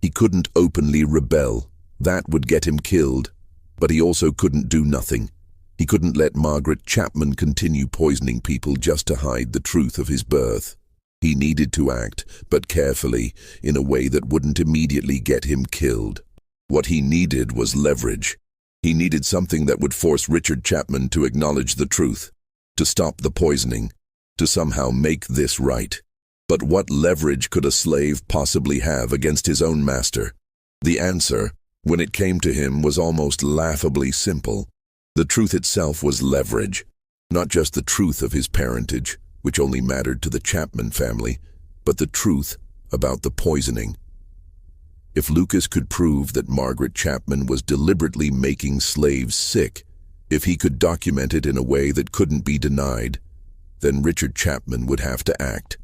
He couldn't openly rebel. That would get him killed. But he also couldn't do nothing. He couldn't let Margaret Chapman continue poisoning people just to hide the truth of his birth. He needed to act, but carefully, in a way that wouldn't immediately get him killed. What he needed was leverage. He needed something that would force Richard Chapman to acknowledge the truth, to stop the poisoning, to somehow make this right. But what leverage could a slave possibly have against his own master? The answer, when it came to him, was almost laughably simple. The truth itself was leverage, not just the truth of his parentage, which only mattered to the Chapman family, but the truth about the poisoning. If Lucas could prove that Margaret Chapman was deliberately making slaves sick, if he could document it in a way that couldn't be denied, then Richard Chapman would have to act.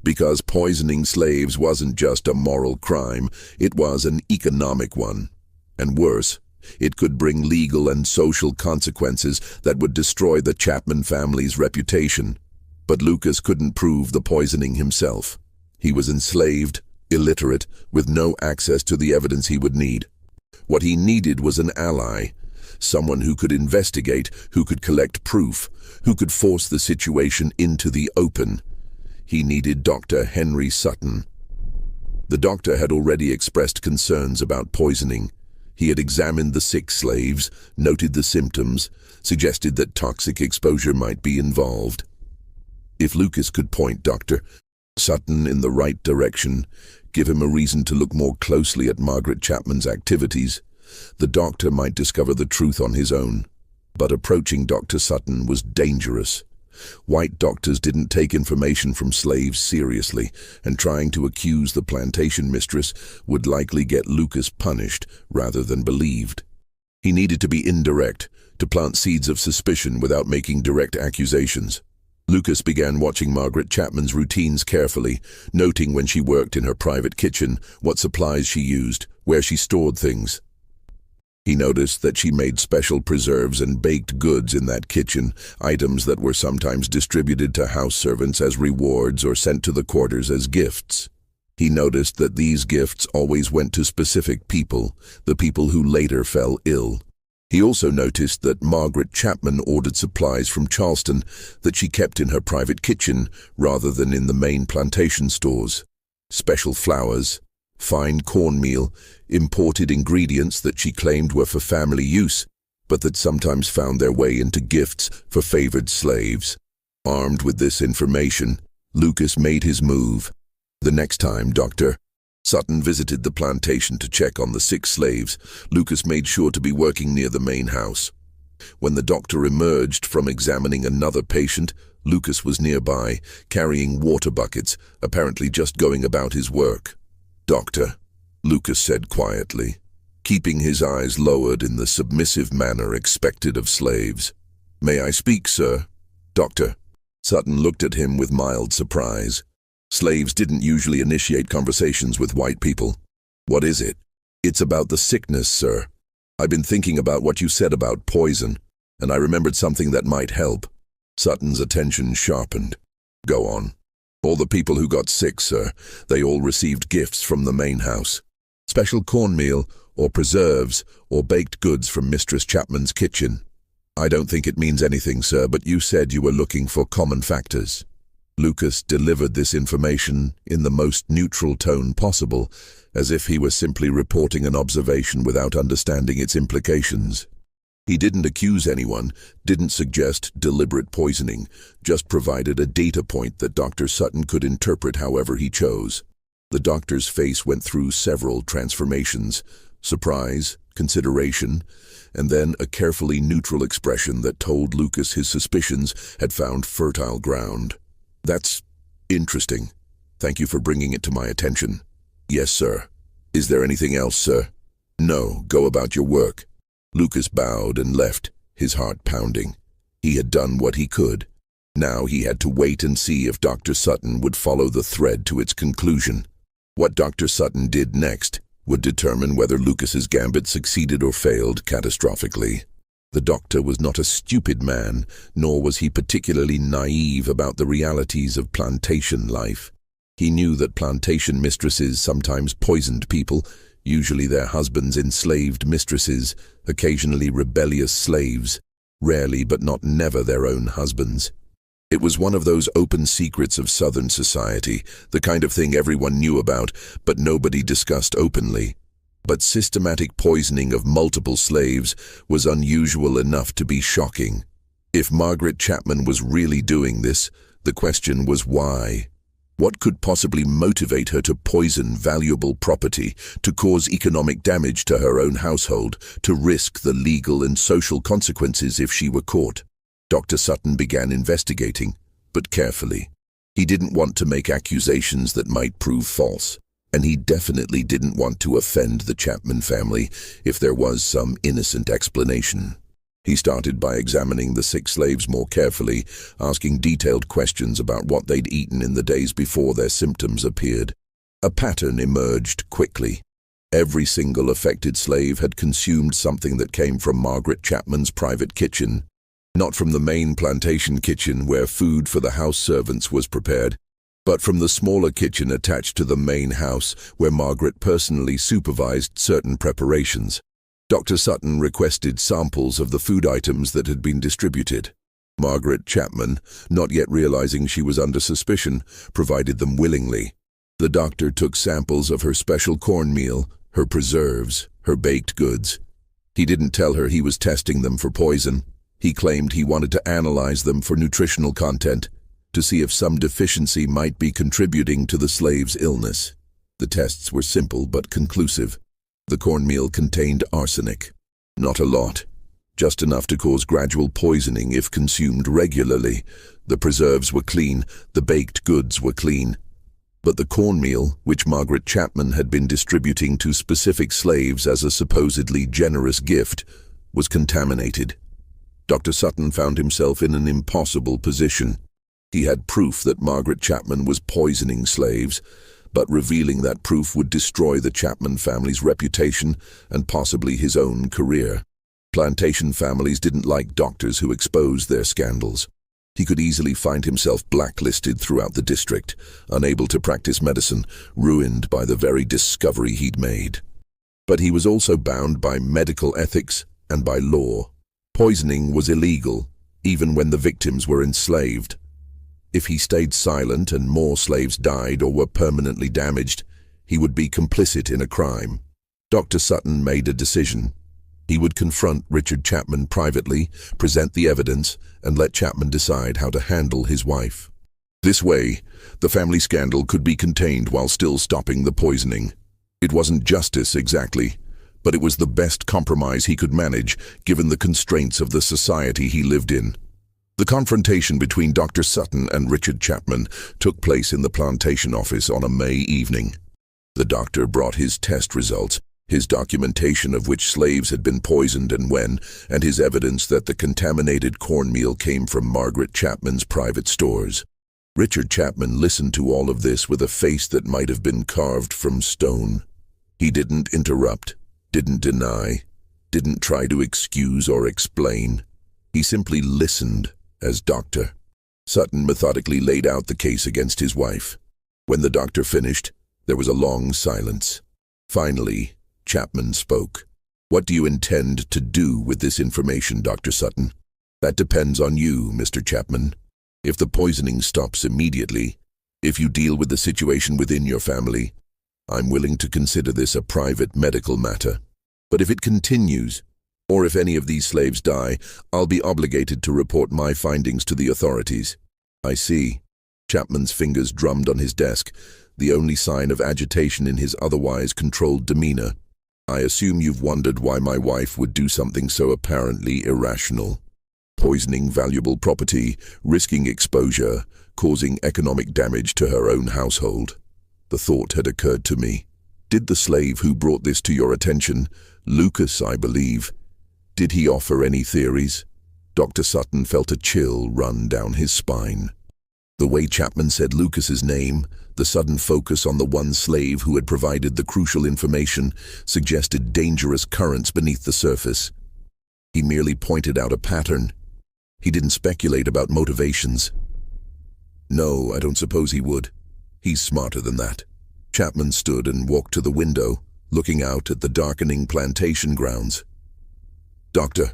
Because poisoning slaves wasn't just a moral crime, it was an economic one. And worse, it could bring legal and social consequences that would destroy the Chapman family's reputation. But Lucas couldn't prove the poisoning himself. He was enslaved, illiterate, with no access to the evidence he would need. What he needed was an ally, someone who could investigate, who could collect proof, who could force the situation into the open. He needed Dr. Henry Sutton. The doctor had already expressed concerns about poisoning. He had examined the sick slaves, noted the symptoms, suggested that toxic exposure might be involved. If Lucas could point Dr. Sutton in the right direction, give him a reason to look more closely at Margaret Chapman's activities, the doctor might discover the truth on his own. But approaching Dr. Sutton was dangerous. White doctors didn't take information from slaves seriously, and trying to accuse the plantation mistress would likely get Lucas punished rather than believed. He needed to be indirect, to plant seeds of suspicion without making direct accusations. Lucas began watching Margaret Chapman's routines carefully, noting when she worked in her private kitchen, what supplies she used, where she stored things. He noticed that she made special preserves and baked goods in that kitchen, items that were sometimes distributed to house servants as rewards or sent to the quarters as gifts. He noticed that these gifts always went to specific people, the people who later fell ill. He also noticed that Margaret Chapman ordered supplies from Charleston that she kept in her private kitchen rather than in the main plantation stores. Special flowers, fine cornmeal, imported ingredients that she claimed were for family use, but that sometimes found their way into gifts for favored slaves. Armed with this information, Lucas made his move. The next time Dr. Sutton visited the plantation to check on the sick slaves, Lucas made sure to be working near the main house. When the doctor emerged from examining another patient, Lucas was nearby, carrying water buckets, apparently just going about his work. "Doctor," Lucas said quietly, keeping his eyes lowered in the submissive manner expected of slaves. "May I speak, sir?" "Doctor." Sutton looked at him with mild surprise. Slaves didn't usually initiate conversations with white people. "What is it?" "It's about the sickness, sir. I've been thinking about what you said about poison, and I remembered something that might help." Sutton's attention sharpened. "Go on." "All the people who got sick, sir, they all received gifts from the main house. Special cornmeal, or preserves, or baked goods from Mistress Chapman's kitchen. I don't think it means anything, sir, but you said you were looking for common factors." Lucas delivered this information in the most neutral tone possible, as if he were simply reporting an observation without understanding its implications. He didn't accuse anyone, didn't suggest deliberate poisoning, just provided a data point that Dr. Sutton could interpret however he chose. The doctor's face went through several transformations: surprise, consideration, and then a carefully neutral expression that told Lucas his suspicions had found fertile ground. "That's interesting. Thank you for bringing it to my attention." "Yes, sir." "Is there anything else, sir?" "No, go about your work." Lucas bowed and left, his heart pounding. He had done what he could. Now he had to wait and see if Dr. Sutton would follow the thread to its conclusion. What Dr. Sutton did next would determine whether Lucas's gambit succeeded or failed catastrophically. The doctor was not a stupid man, nor was he particularly naive about the realities of plantation life. He knew that plantation mistresses sometimes poisoned people, usually their husbands enslaved mistresses, occasionally rebellious slaves, rarely but not never their own husbands. It was one of those open secrets of Southern society, the kind of thing everyone knew about, but nobody discussed openly. But systematic poisoning of multiple slaves was unusual enough to be shocking. If Margaret Chapman was really doing this, the question was why? What could possibly motivate her to poison valuable property, to cause economic damage to her own household, to risk the legal and social consequences if she were caught? Dr. Sutton began investigating, but carefully. He didn't want to make accusations that might prove false, and he definitely didn't want to offend the Chapman family if there was some innocent explanation. He started by examining the 6 slaves more carefully, asking detailed questions about what they'd eaten in the days before their symptoms appeared. A pattern emerged quickly. Every single affected slave had consumed something that came from Margaret Chapman's private kitchen, not from the main plantation kitchen where food for the house servants was prepared, but from the smaller kitchen attached to the main house where Margaret personally supervised certain preparations. Dr. Sutton requested samples of the food items that had been distributed. Margaret Chapman, not yet realizing she was under suspicion, provided them willingly. The doctor took samples of her special cornmeal, her preserves, her baked goods. He didn't tell her he was testing them for poison. He claimed he wanted to analyze them for nutritional content, to see if some deficiency might be contributing to the slave's illness. The tests were simple but conclusive. The cornmeal contained arsenic. Not a lot, just enough to cause gradual poisoning if consumed regularly. The preserves were clean, the baked goods were clean. But the cornmeal, which Margaret Chapman had been distributing to specific slaves as a supposedly generous gift, was contaminated. Dr. Sutton found himself in an impossible position. He had proof that Margaret Chapman was poisoning slaves, but revealing that proof would destroy the Chapman family's reputation and possibly his own career. Plantation families didn't like doctors who exposed their scandals. He could easily find himself blacklisted throughout the district, unable to practice medicine, ruined by the very discovery he'd made. But he was also bound by medical ethics and by law. Poisoning was illegal, even when the victims were enslaved. If he stayed silent and more slaves died or were permanently damaged, he would be complicit in a crime. Dr. Sutton made a decision. He would confront Richard Chapman privately, present the evidence, and let Chapman decide how to handle his wife. This way, the family scandal could be contained while still stopping the poisoning. It wasn't justice exactly, but it was the best compromise he could manage given the constraints of the society he lived in. The confrontation between Dr. Sutton and Richard Chapman took place in the plantation office on a May evening. The doctor brought his test results, his documentation of which slaves had been poisoned and when, and his evidence that the contaminated cornmeal came from Margaret Chapman's private stores. Richard Chapman listened to all of this with a face that might have been carved from stone. He didn't interrupt, didn't deny, didn't try to excuse or explain. He simply listened. As Dr. Sutton methodically laid out the case against his wife. When the doctor finished, there was a long silence. Finally, Chapman spoke. "What do you intend to do with this information, Dr. Sutton?" "That depends on you, Mr. Chapman. If the poisoning stops immediately, if you deal with the situation within your family, I'm willing to consider this a private medical matter. But if it continues, or if any of these slaves die, I'll be obligated to report my findings to the authorities." "I see." Chapman's fingers drummed on his desk, the only sign of agitation in his otherwise controlled demeanor. "I assume you've wondered why my wife would do something so apparently irrational. Poisoning valuable property, risking exposure, causing economic damage to her own household. The thought had occurred to me. Did the slave who brought this to your attention, Lucas, I believe, did he offer any theories?" Dr. Sutton felt a chill run down his spine. The way Chapman said Lucas's name, the sudden focus on the one slave who had provided the crucial information, suggested dangerous currents beneath the surface. He merely pointed out a pattern. He didn't speculate about motivations. "No, I don't suppose he would. He's smarter than that." Chapman stood and walked to the window, looking out at the darkening plantation grounds. "Dr.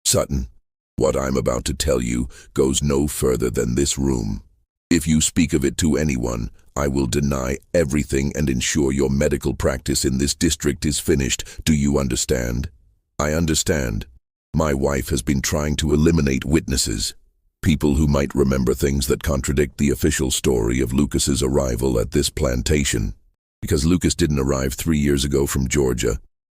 Sutton, what I'm about to tell you goes no further than this room. If you speak of it to anyone, I will deny everything and ensure your medical practice in this district is finished. Do you understand? I understand. My wife has been trying to eliminate witnesses. People who might remember things that contradict the official story of Lucas's arrival at this plantation. Because Lucas didn't arrive 3 years ago from Georgia.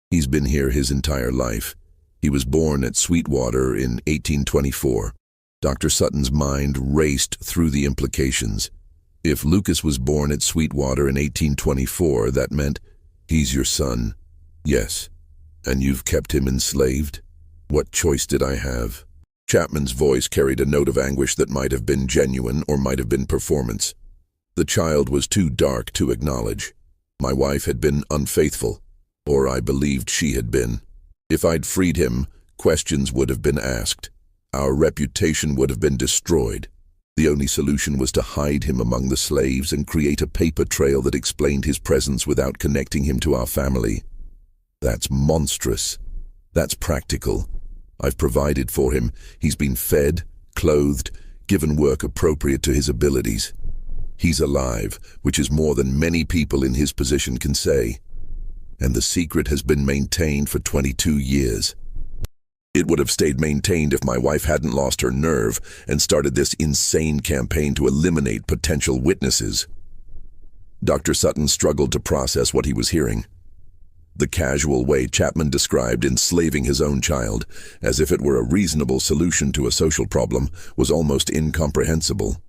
He's been here his entire life. He was born at Sweetwater in 1824. Dr. Sutton's mind raced through the implications. If Lucas was born at Sweetwater in 1824, that meant he's your son. Yes. And you've kept him enslaved? What choice did I have? Chapman's voice carried a note of anguish that might have been genuine or might have been performance. The child was too dark to acknowledge. My wife had been unfaithful, or I believed she had been. If I'd freed him, questions would have been asked. Our reputation would have been destroyed. The only solution was to hide him among the slaves and create a paper trail that explained his presence without connecting him to our family. That's monstrous. That's practical. I've provided for him. He's been fed, clothed, given work appropriate to his abilities. He's alive, which is more than many people in his position can say. And the secret has been maintained for 22 years. It would have stayed maintained if my wife hadn't lost her nerve and started this insane campaign to eliminate potential witnesses. Dr. Sutton struggled to process what he was hearing. The casual way Chapman described enslaving his own child, as if it were a reasonable solution to a social problem, was almost incomprehensible.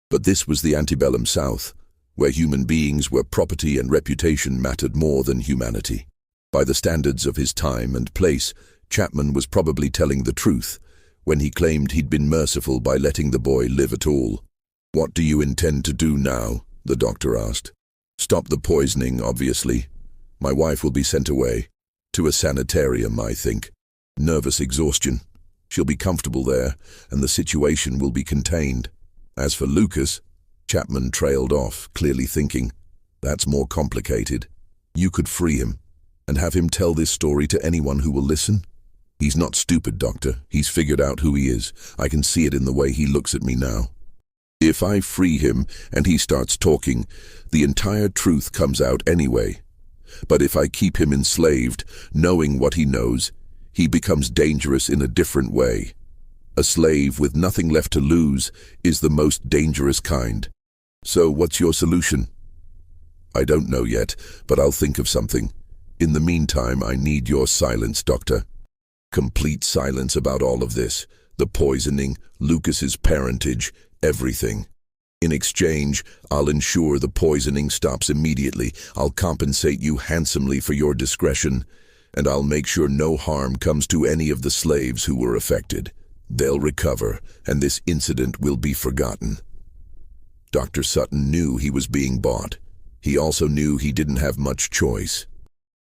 But this was the antebellum South, where human beings were property and reputation mattered more than humanity. By the standards of his time and place, Chapman was probably telling the truth when he claimed he'd been merciful by letting the boy live at all. "What do you intend to do now?" the doctor asked. "Stop the poisoning, obviously. My wife will be sent away. To a sanitarium, I think. Nervous exhaustion. She'll be comfortable there, and the situation will be contained. As for Lucas," Chapman trailed off, clearly thinking, "that's more complicated. You could free him, and have him tell this story to anyone who will listen. He's not stupid, doctor. He's figured out who he is. I can see it in the way he looks at me now. If I free him and he starts talking, the entire truth comes out anyway. But if I keep him enslaved, knowing what he knows, he becomes dangerous in a different way. A slave with nothing left to lose is the most dangerous kind. So what's your solution?" "I don't know yet, but I'll think of something. In the meantime, I need your silence, doctor. Complete silence about all of this. The poisoning, Lucas's parentage, everything. In exchange, I'll ensure the poisoning stops immediately. I'll compensate you handsomely for your discretion, and I'll make sure no harm comes to any of the slaves who were affected. They'll recover, and this incident will be forgotten." Dr. Sutton knew he was being bought. He also knew he didn't have much choice.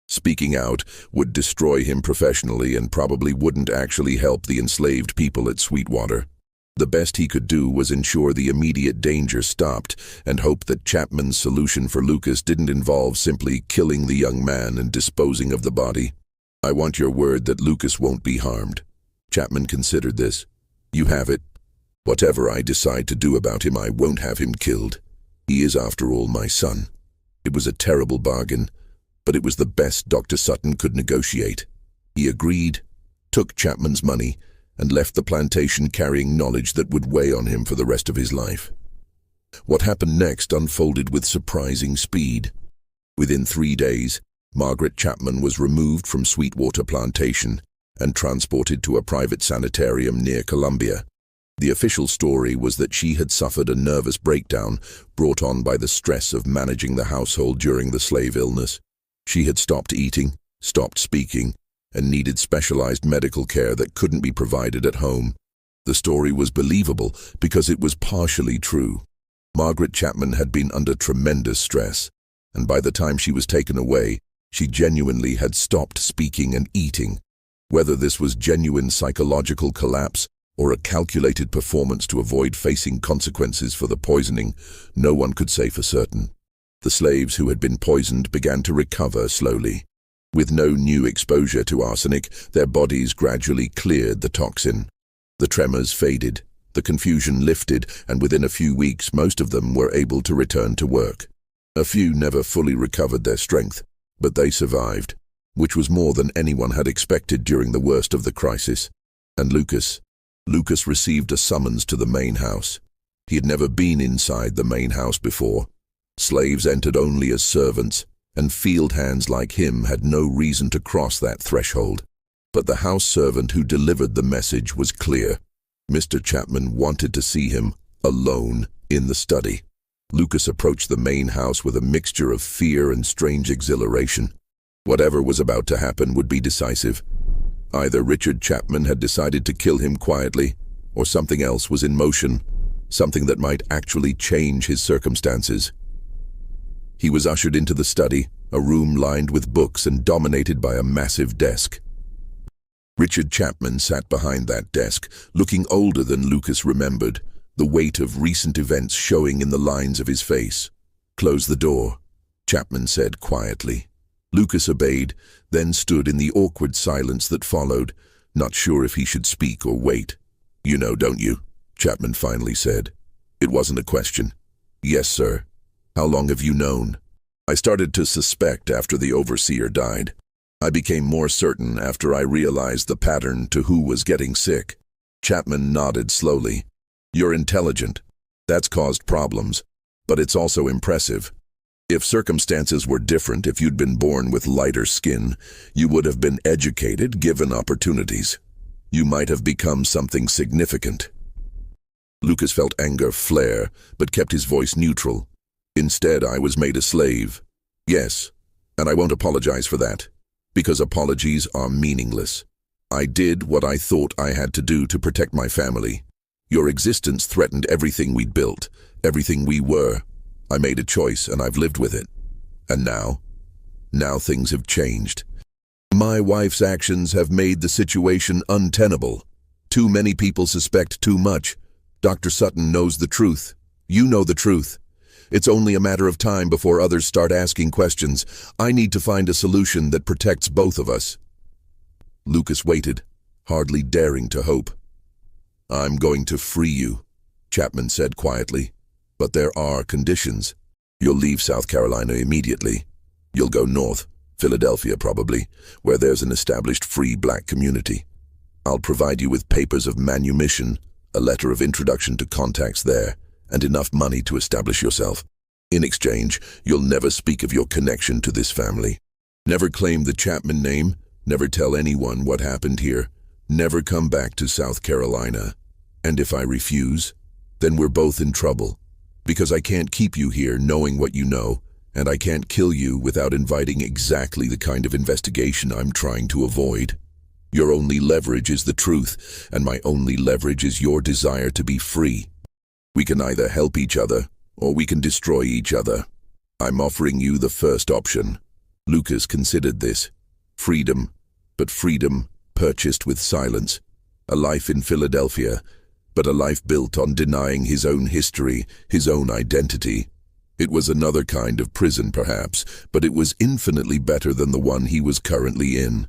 Speaking out would destroy him professionally and probably wouldn't actually help the enslaved people at Sweetwater. The best he could do was ensure the immediate danger stopped and hope that Chapman's solution for Lucas didn't involve simply killing the young man and disposing of the body. "I want your word that Lucas won't be harmed." Chapman considered this. "You have it. Whatever I decide to do about him, I won't have him killed. He is, after all, my son." It was a terrible bargain, but it was the best Dr. Sutton could negotiate. He agreed, took Chapman's money, and left the plantation carrying knowledge that would weigh on him for the rest of his life. What happened next unfolded with surprising speed. Within 3 days, Margaret Chapman was removed from Sweetwater Plantation and transported to a private sanitarium near Columbia. The official story was that she had suffered a nervous breakdown brought on by the stress of managing the household during the slave illness. She had stopped eating, stopped speaking, and needed specialized medical care that couldn't be provided at home. The story was believable because it was partially true. Margaret Chapman had been under tremendous stress, and by the time she was taken away, she genuinely had stopped speaking and eating. Whether this was genuine psychological collapse or a calculated performance to avoid facing consequences for the poisoning, no one could say for certain. The slaves who had been poisoned began to recover slowly. With no new exposure to arsenic, their bodies gradually cleared the toxin. The tremors faded, The confusion lifted, and within a few weeks most of them were able to return to work. A few never fully recovered their strength, but they survived, which was more than anyone had expected during the worst of the crisis. And Lucas received a summons to the main house. He had never been inside the main house before. Slaves entered only as servants, and field hands like him had no reason to cross that threshold. But the house servant who delivered the message was clear. Mr. Chapman wanted to see him, alone, in the study. Lucas approached the main house with a mixture of fear and strange exhilaration. Whatever was about to happen would be decisive. Either Richard Chapman had decided to kill him quietly, or something else was in motion, something that might actually change his circumstances. He was ushered into the study, a room lined with books and dominated by a massive desk. Richard Chapman sat behind that desk, looking older than Lucas remembered, the weight of recent events showing in the lines of his face. "Close the door," Chapman said quietly. Lucas obeyed, then stood in the awkward silence that followed, not sure if he should speak or wait. "You know, don't you?" Chapman finally said. It wasn't a question. "Yes, sir." "How long have you known?" "I started to suspect after the overseer died. I became more certain after I realized the pattern to who was getting sick." Chapman nodded slowly. "You're intelligent. That's caused problems, but it's also impressive. If circumstances were different, if you'd been born with lighter skin, you would have been educated, given opportunities. You might have become something significant." Lucas felt anger flare, but kept his voice neutral. "Instead, I was made a slave. Yes, and I won't apologize for that, because apologies are meaningless. I did what I thought I had to do to protect my family. Your existence threatened everything we'd built, everything we were. I made a choice, and I've lived with it. And now things have changed. My wife's actions have made the situation untenable. Too many people suspect too much. Dr. Sutton knows the truth. You know the truth. It's only a matter of time before others start asking questions. I need to find a solution that protects both of us." Lucas waited, hardly daring to hope. "I'm going to free you," Chapman said quietly. "But there are conditions. You'll leave South Carolina immediately. You'll go north, Philadelphia probably, where there's an established free black community. I'll provide you with papers of manumission, a letter of introduction to contacts there, and enough money to establish yourself. In exchange, you'll never speak of your connection to this family. Never claim the Chapman name, never tell anyone what happened here, never come back to South Carolina. And if I refuse, then we're both in trouble, because I can't keep you here knowing what you know, and I can't kill you without inviting exactly the kind of investigation I'm trying to avoid. Your only leverage is the truth, and my only leverage is your desire to be free. We can either help each other, or we can destroy each other. I'm offering you the first option." Lucas considered this. Freedom, but freedom purchased with silence. A life in Philadelphia, but a life built on denying his own history, his own identity. It was another kind of prison, perhaps, but it was infinitely better than the one he was currently in.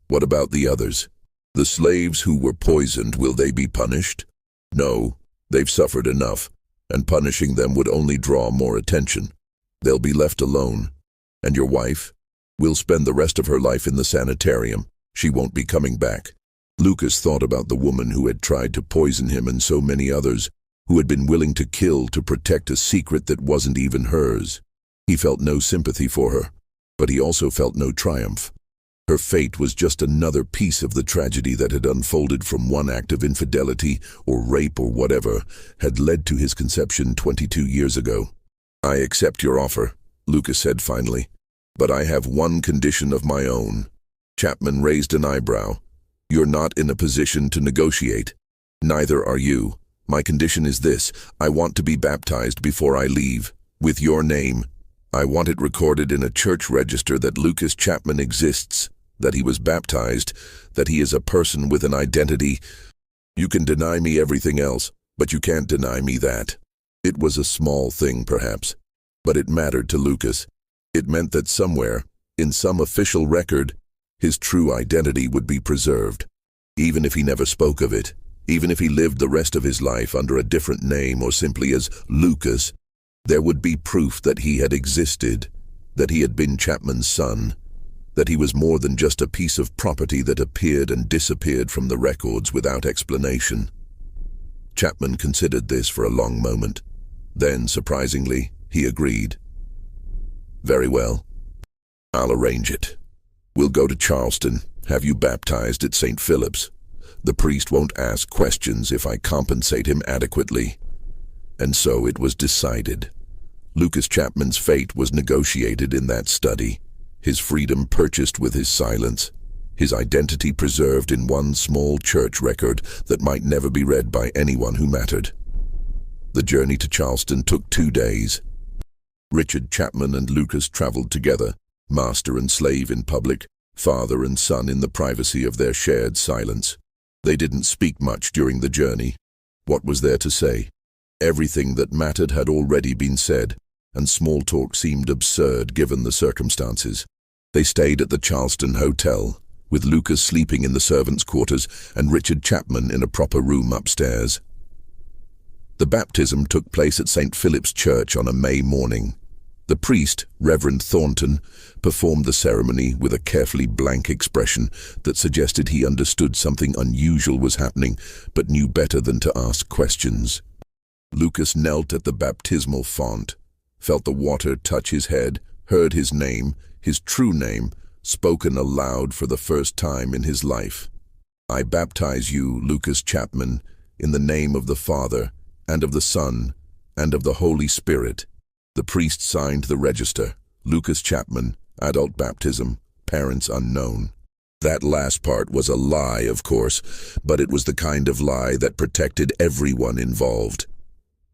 What about the others? The slaves who were poisoned, will they be punished? No. They've suffered enough, and punishing them would only draw more attention. They'll be left alone. And your wife? Will spend the rest of her life in the sanitarium. She won't be coming back. Lucas thought about the woman who had tried to poison him and so many others, who had been willing to kill to protect a secret that wasn't even hers. He felt no sympathy for her, but he also felt no triumph. Her fate was just another piece of the tragedy that had unfolded from one act of infidelity or rape or whatever had led to his conception 22 years ago. "I accept your offer," Lucas said finally, "but I have one condition of my own." Chapman raised an eyebrow. "You're not in a position to negotiate. Neither are you. My condition is this: I want to be baptized before I leave, with your name. I want it recorded in a church register that Lucas Chapman exists, that he was baptized, that he is a person with an identity. You can deny me everything else, but you can't deny me that." It was a small thing, perhaps, but it mattered to Lucas. It meant that somewhere, in some official record, his true identity would be preserved. Even if he never spoke of it, Even if he lived the rest of his life under a different name or simply as Lucas, there would be proof that he had existed, that he had been Chapman's son, that he was more than just a piece of property that appeared and disappeared from the records without explanation. Chapman considered this for a long moment. Then, surprisingly, he agreed. "Very well. I'll arrange it. We'll go to Charleston, have you baptized at St. Philip's. The priest won't ask questions if I compensate him adequately." And so it was decided. Lucas Chapman's fate was negotiated in that study, his freedom purchased with his silence, his identity preserved in one small church record that might never be read by anyone who mattered. The journey to Charleston took 2 days. Richard Chapman and Lucas traveled together, master and slave in public, father and son in the privacy of their shared silence. They didn't speak much during the journey. What was there to say? Everything that mattered had already been said, and small talk seemed absurd given the circumstances. They stayed at the Charleston Hotel, with Lucas sleeping in the servants' quarters and Richard Chapman in a proper room upstairs. The baptism took place at St. Philip's Church on a May morning. The priest, Reverend Thornton, performed the ceremony with a carefully blank expression that suggested he understood something unusual was happening, but knew better than to ask questions. Lucas knelt at the baptismal font, felt the water touch his head, heard his name, his true name, spoken aloud for the first time in his life. "I baptize you, Lucas Chapman, in the name of the Father, and of the Son, and of the Holy Spirit." The priest signed the register. Lucas Chapman, adult baptism, parents unknown. That last part was a lie, of course, but it was the kind of lie that protected everyone involved.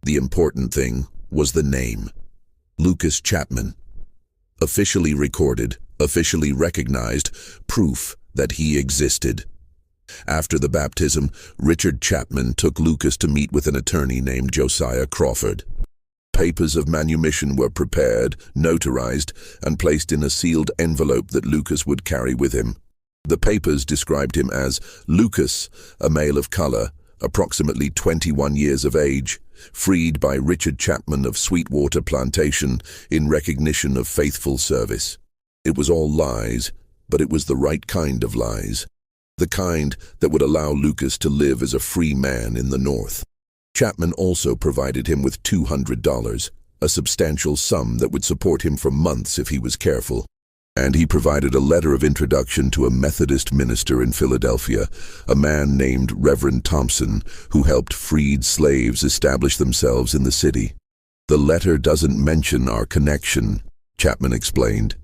The important thing was the name. Lucas Chapman. Officially recorded, officially recognized, proof that he existed. After the baptism, Richard Chapman took Lucas to meet with an attorney named Josiah Crawford. Papers of manumission were prepared, notarized, and placed in a sealed envelope that Lucas would carry with him. The papers described him as Lucas, a male of color, approximately 21 years of age, freed by Richard Chapman of Sweetwater Plantation in recognition of faithful service. It was all lies, but it was the right kind of lies. The kind that would allow Lucas to live as a free man in the North. Chapman also provided him with $200, a substantial sum that would support him for months if he was careful. And he provided a letter of introduction to a Methodist minister in Philadelphia, a man named Reverend Thompson, who helped freed slaves establish themselves in the city. "The letter doesn't mention our connection," Chapman explained.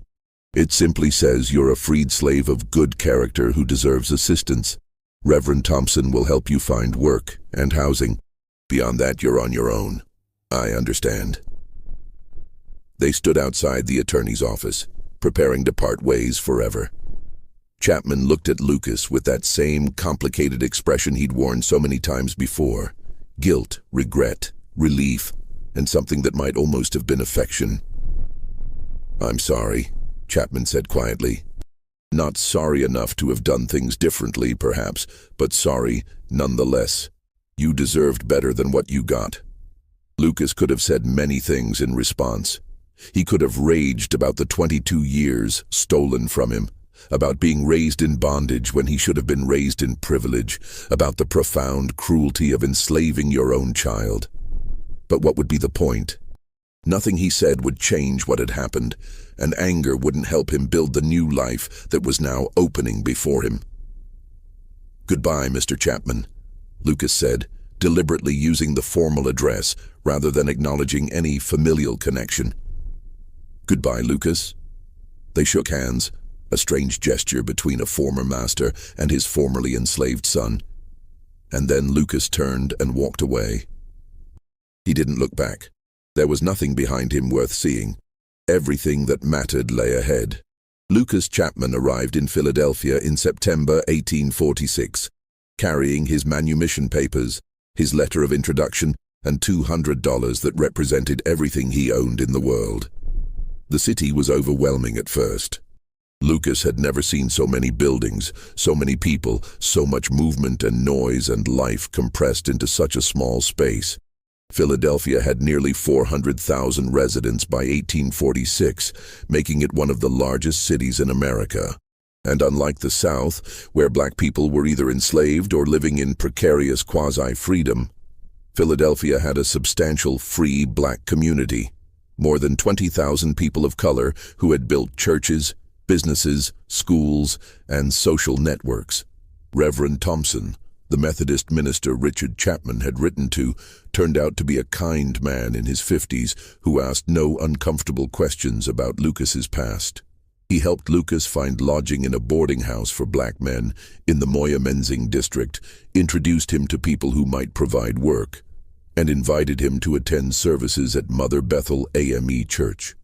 "It simply says you're a freed slave of good character who deserves assistance. Reverend Thompson will help you find work and housing. Beyond that, you're on your own." "I understand." They stood outside the attorney's office, preparing to part ways forever. Chapman looked at Lucas with that same complicated expression he'd worn so many times before. Guilt, regret, relief, and something that might almost have been affection. "I'm sorry," Chapman said quietly. "Not sorry enough to have done things differently, perhaps, but sorry nonetheless. You deserved better than what you got." Lucas could have said many things in response. He could have raged about the 22 years stolen from him, about being raised in bondage when he should have been raised in privilege, about the profound cruelty of enslaving your own child. But what would be the point? Nothing he said would change what had happened, and anger wouldn't help him build the new life that was now opening before him. "Goodbye, Mr. Chapman," Lucas said, deliberately using the formal address rather than acknowledging any familial connection. "Goodbye, Lucas." They shook hands, a strange gesture between a former master and his formerly enslaved son. And then Lucas turned and walked away. He didn't look back. There was nothing behind him worth seeing. Everything that mattered lay ahead. Lucas Chapman arrived in Philadelphia in September 1846, carrying his manumission papers, his letter of introduction, and $200 that represented everything he owned in the world. The city was overwhelming at first. Lucas had never seen so many buildings, so many people, so much movement and noise and life compressed into such a small space. Philadelphia had nearly 400,000 residents by 1846, making it one of the largest cities in America. And unlike the South, where black people were either enslaved or living in precarious quasi-freedom, Philadelphia had a substantial free black community. More than 20,000 people of color who had built churches, businesses, schools, and social networks. Reverend Thompson, the Methodist minister Richard Chapman had written to, turned out to be a kind man in his 50s who asked no uncomfortable questions about Lucas's past. He helped Lucas find lodging in a boarding house for black men in the Moyamensing district, introduced him to people who might provide work, and invited him to attend services at Mother Bethel AME Church.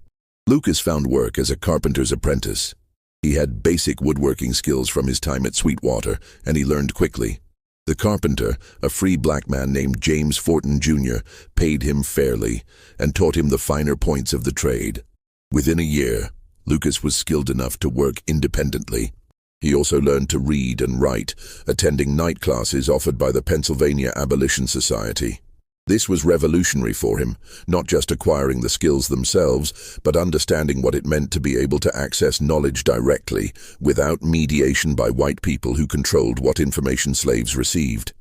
Lucas found work as a carpenter's apprentice. He had basic woodworking skills from his time at Sweetwater, and he learned quickly. The carpenter, a free black man named James Fortin Jr., paid him fairly and taught him the finer points of the trade. Within a year, Lucas was skilled enough to work independently. He also learned to read and write, attending night classes offered by the Pennsylvania Abolition Society. This was revolutionary for him, not just acquiring the skills themselves, but understanding what it meant to be able to access knowledge directly, without mediation by white people who controlled what information slaves received.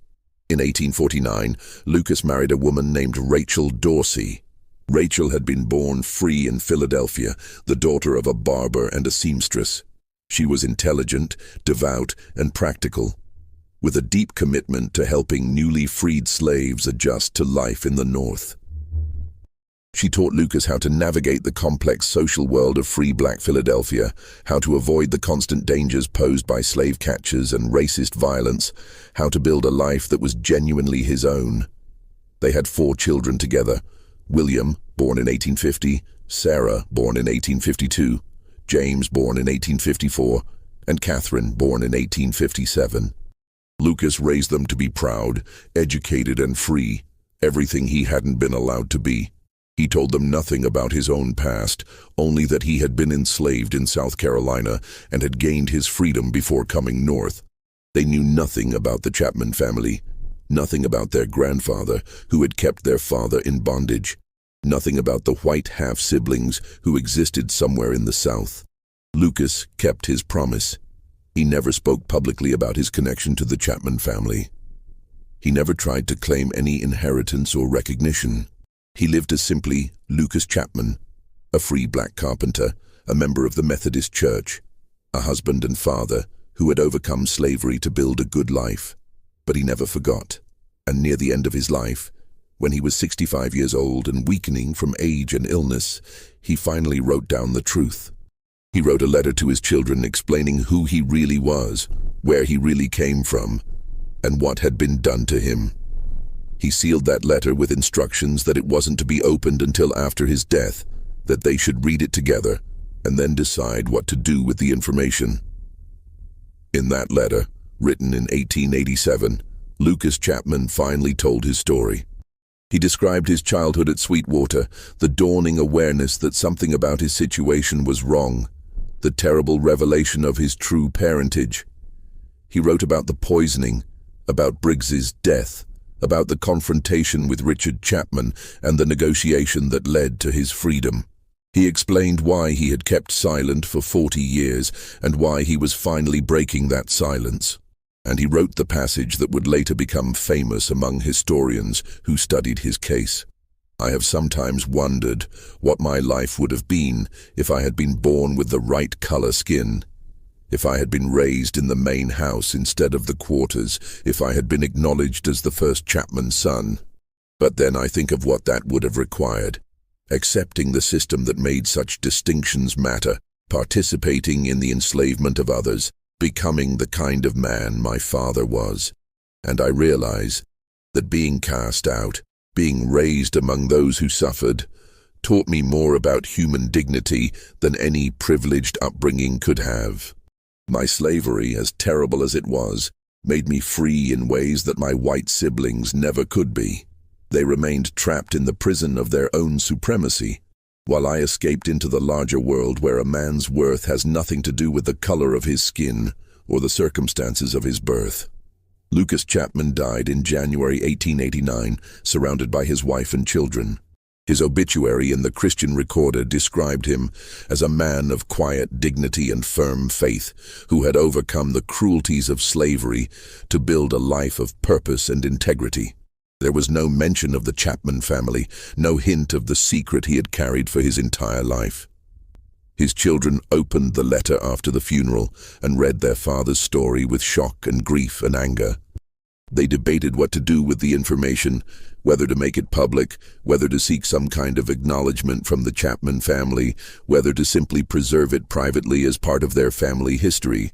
In 1849, Lucas married a woman named Rachel Dorsey. Rachel had been born free in Philadelphia, the daughter of a barber and a seamstress. She was intelligent, devout, and practical, with a deep commitment to helping newly freed slaves adjust to life in the North. She taught Lucas how to navigate the complex social world of free black Philadelphia, how to avoid the constant dangers posed by slave catchers and racist violence, how to build a life that was genuinely his own. They had 4 children together: William, born in 1850, Sarah, born in 1852, James, born in 1854, and Catherine, born in 1857. Lucas raised them to be proud, educated, and free, everything he hadn't been allowed to be. He told them nothing about his own past, only that he had been enslaved in South Carolina and had gained his freedom before coming north. They knew nothing about the Chapman family, nothing about their grandfather who had kept their father in bondage, nothing about the white half-siblings who existed somewhere in the South. Lucas kept his promise. He never spoke publicly about his connection to the Chapman family. He never tried to claim any inheritance or recognition. He lived as simply Lucas Chapman, a free black carpenter, a member of the Methodist Church, a husband and father who had overcome slavery to build a good life. But he never forgot, and near the end of his life, when he was 65 years old and weakening from age and illness, he finally wrote down the truth. He wrote a letter to his children explaining who he really was, where he really came from, and what had been done to him. He sealed that letter with instructions that it wasn't to be opened until after his death, that they should read it together, and then decide what to do with the information. In that letter, written in 1887, Lucas Chapman finally told his story. He described his childhood at Sweetwater, the dawning awareness that something about his situation was wrong, the terrible revelation of his true parentage. He wrote about the poisoning, about Briggs's death, about the confrontation with Richard Chapman and the negotiation that led to his freedom. He explained why he had kept silent for 40 years and why he was finally breaking that silence. And he wrote the passage that would later become famous among historians who studied his case. I have sometimes wondered what my life would have been if I had been born with the right color skin, if I had been raised in the main house instead of the quarters, if I had been acknowledged as the first Chapman son. But then I think of what that would have required: accepting the system that made such distinctions matter, participating in the enslavement of others, becoming the kind of man my father was. And I realize that being cast out, being raised among those who suffered, taught me more about human dignity than any privileged upbringing could have. My slavery, as terrible as it was, made me free in ways that my white siblings never could be. They remained trapped in the prison of their own supremacy, while I escaped into the larger world where a man's worth has nothing to do with the color of his skin or the circumstances of his birth. Lucas Chapman died in January 1889, surrounded by his wife and children. His obituary in the Christian Recorder described him as a man of quiet dignity and firm faith who had overcome the cruelties of slavery to build a life of purpose and integrity. There was no mention of the Chapman family, no hint of the secret he had carried for his entire life. His children opened the letter after the funeral and read their father's story with shock and grief and anger. They debated what to do with the information, whether to make it public, whether to seek some kind of acknowledgement from the Chapman family, whether to simply preserve it privately as part of their family history.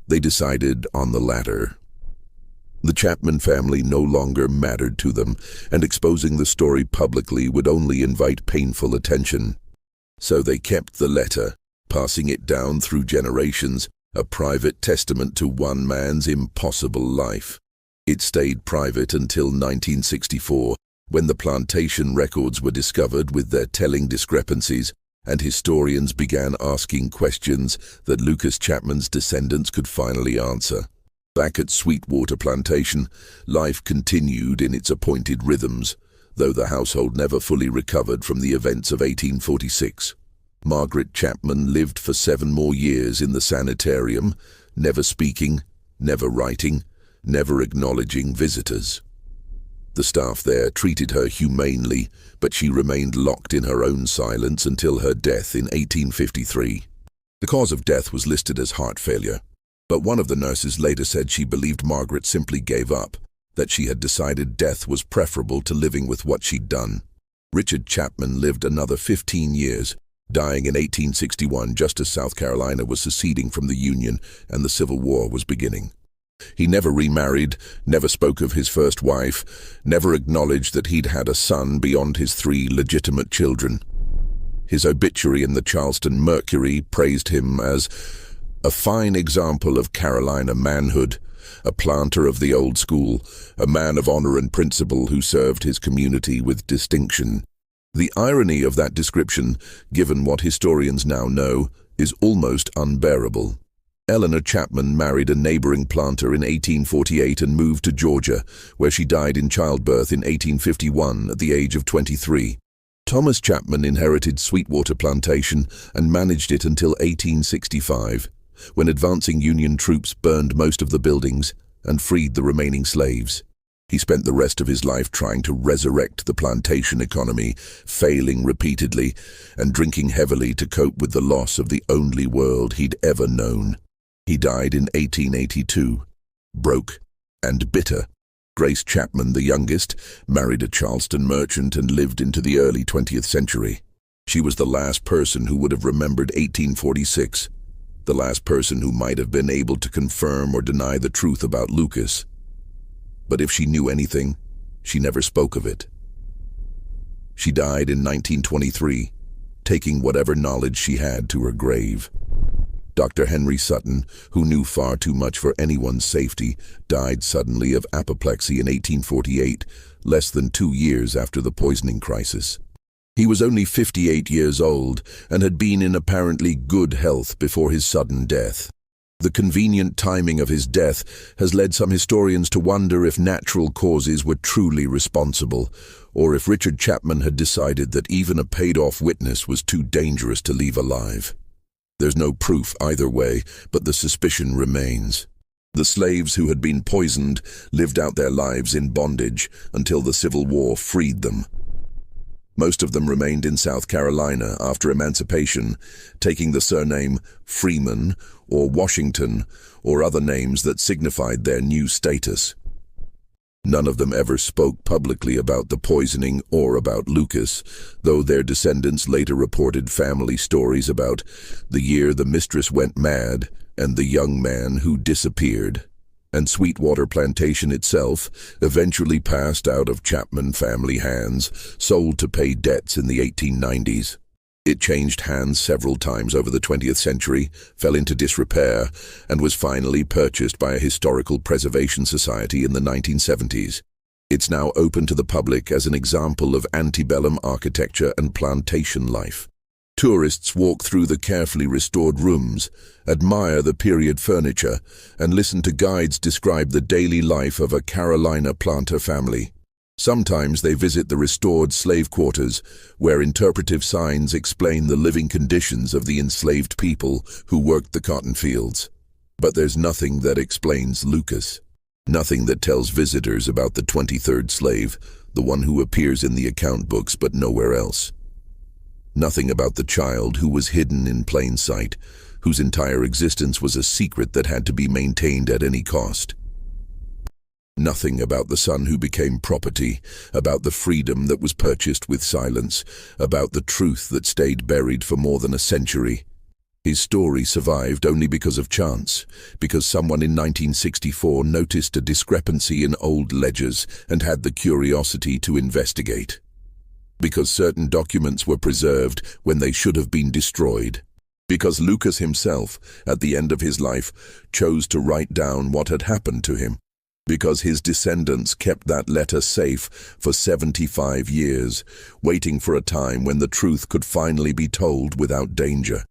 They decided on the latter. The Chapman family no longer mattered to them, and exposing the story publicly would only invite painful attention. So they kept the letter, passing it down through generations, a private testament to one man's impossible life. It stayed private until 1964, when the Plantation records were discovered with their telling discrepancies, and historians began asking questions that Lucas Chapman's descendants could finally answer. Back at Sweetwater Plantation, life continued in its appointed rhythms, though the household never fully recovered from the events of 1846. Margaret Chapman lived for 7 more years in the sanitarium, never speaking, never writing, never acknowledging visitors. The staff there treated her humanely, but she remained locked in her own silence until her death in 1853. The cause of death was listed as heart failure, but one of the nurses later said she believed Margaret simply gave up, that she had decided death was preferable to living with what she'd done. Richard Chapman lived another 15 years, dying in 1861 just as South Carolina was seceding from the Union and the Civil War was beginning. He never remarried, never spoke of his first wife, never acknowledged that he'd had a son beyond his 3 legitimate children. His obituary in the Charleston Mercury praised him as a fine example of Carolina manhood, a planter of the old school, a man of honor and principle who served his community with distinction. The irony of that description, given what historians now know, is almost unbearable. Eleanor Chapman married a neighboring planter in 1848 and moved to Georgia, where she died in childbirth in 1851 at the age of 23. Thomas Chapman inherited Sweetwater Plantation and managed it until 1865, when advancing Union troops burned most of the buildings and freed the remaining slaves. He spent the rest of his life trying to resurrect the plantation economy, failing repeatedly and drinking heavily to cope with the loss of the only world he'd ever known. He died in 1882, broke and bitter. Grace Chapman, the youngest, married a Charleston merchant and lived into the early 20th century. She was the last person who would have remembered 1846, the last person who might have been able to confirm or deny the truth about Lucas. But if she knew anything, she never spoke of it. She died in 1923, taking whatever knowledge she had to her grave. Dr. Henry Sutton, who knew far too much for anyone's safety, died suddenly of apoplexy in 1848, less than 2 years after the poisoning crisis. He was only 58 years old and had been in apparently good health before his sudden death. The convenient timing of his death has led some historians to wonder if natural causes were truly responsible, or if Richard Chapman had decided that even a paid-off witness was too dangerous to leave alive. There's no proof either way, but the suspicion remains. The slaves who had been poisoned lived out their lives in bondage until the Civil War freed them. Most of them remained in South Carolina after emancipation, taking the surname Freeman or Washington or other names that signified their new status. None of them ever spoke publicly about the poisoning or about Lucas, though their descendants later reported family stories about the year the mistress went mad and the young man who disappeared. And Sweetwater Plantation itself eventually passed out of Chapman family hands, sold to pay debts in the 1890s. It changed hands several times over the 20th century, fell into disrepair, and was finally purchased by a historical preservation society in the 1970s. It's now open to the public as an example of antebellum architecture and plantation life. Tourists walk through the carefully restored rooms, admire the period furniture, and listen to guides describe the daily life of a Carolina planter family. Sometimes they visit the restored slave quarters, where interpretive signs explain the living conditions of the enslaved people who worked the cotton fields. But there's nothing that explains Lucas. Nothing that tells visitors about the 23rd slave, the one who appears in the account books but nowhere else. Nothing about the child who was hidden in plain sight, whose entire existence was a secret that had to be maintained at any cost. Nothing about the son who became property, about the freedom that was purchased with silence, about the truth that stayed buried for more than a century. His story survived only because of chance, because someone in 1964 noticed a discrepancy in old ledgers and had the curiosity to investigate. Because certain documents were preserved when they should have been destroyed. Because Lucas himself, at the end of his life, chose to write down what had happened to him. Because his descendants kept that letter safe for 75 years, waiting for a time when the truth could finally be told without danger.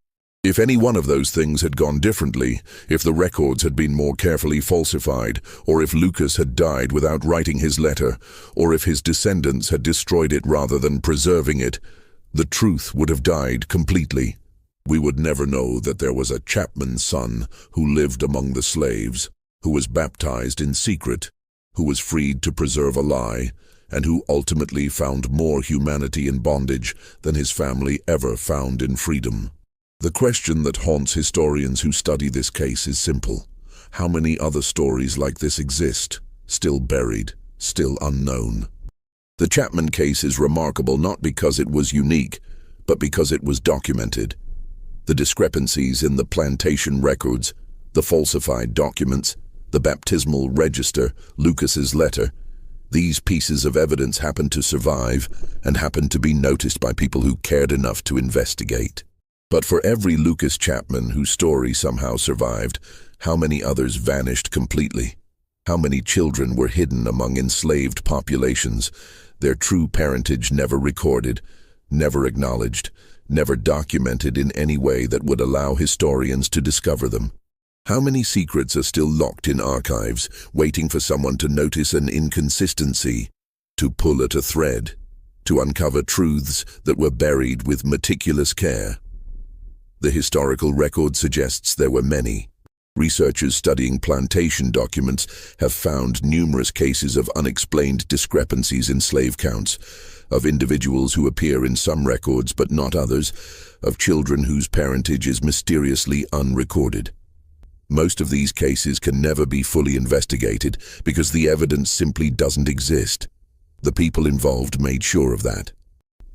If any one of those things had gone differently, if the records had been more carefully falsified, or if Lucas had died without writing his letter, or if his descendants had destroyed it rather than preserving it, the truth would have died completely. We would never know that there was a Chapman son who lived among the slaves, who was baptized in secret, who was freed to preserve a lie, and who ultimately found more humanity in bondage than his family ever found in freedom. The question that haunts historians who study this case is simple. How many other stories like this exist, still buried, still unknown? The Chapman case is remarkable not because it was unique, but because it was documented. The discrepancies in the plantation records, the falsified documents, the baptismal register, Lucas's letter, these pieces of evidence happened to survive and happened to be noticed by people who cared enough to investigate. But for every Lucas Chapman whose story somehow survived, how many others vanished completely? How many children were hidden among enslaved populations, their true parentage never recorded, never acknowledged, never documented in any way that would allow historians to discover them? How many secrets are still locked in archives, waiting for someone to notice an inconsistency, to pull at a thread, to uncover truths that were buried with meticulous care? The historical record suggests there were many. Researchers studying plantation documents have found numerous cases of unexplained discrepancies in slave counts, of individuals who appear in some records but not others, of children whose parentage is mysteriously unrecorded. Most of these cases can never be fully investigated because the evidence simply doesn't exist. The people involved made sure of that.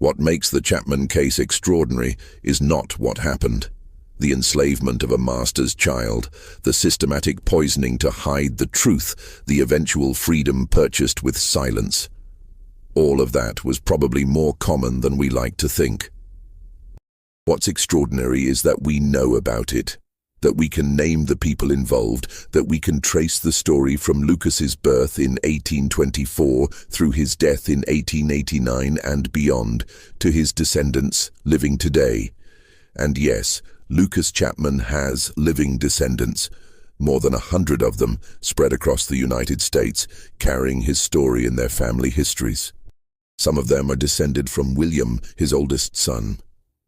What makes the Chapman case extraordinary is not what happened. The enslavement of a master's child, the systematic poisoning to hide the truth, the eventual freedom purchased with silence. All of that was probably more common than we like to think. What's extraordinary is that we know about it, that we can name the people involved, that we can trace the story from Lucas's birth in 1824 through his death in 1889 and beyond, to his descendants living today. And yes, Lucas Chapman has living descendants, more than 100 of them spread across the United States, carrying his story in their family histories. Some of them are descended from William, his oldest son,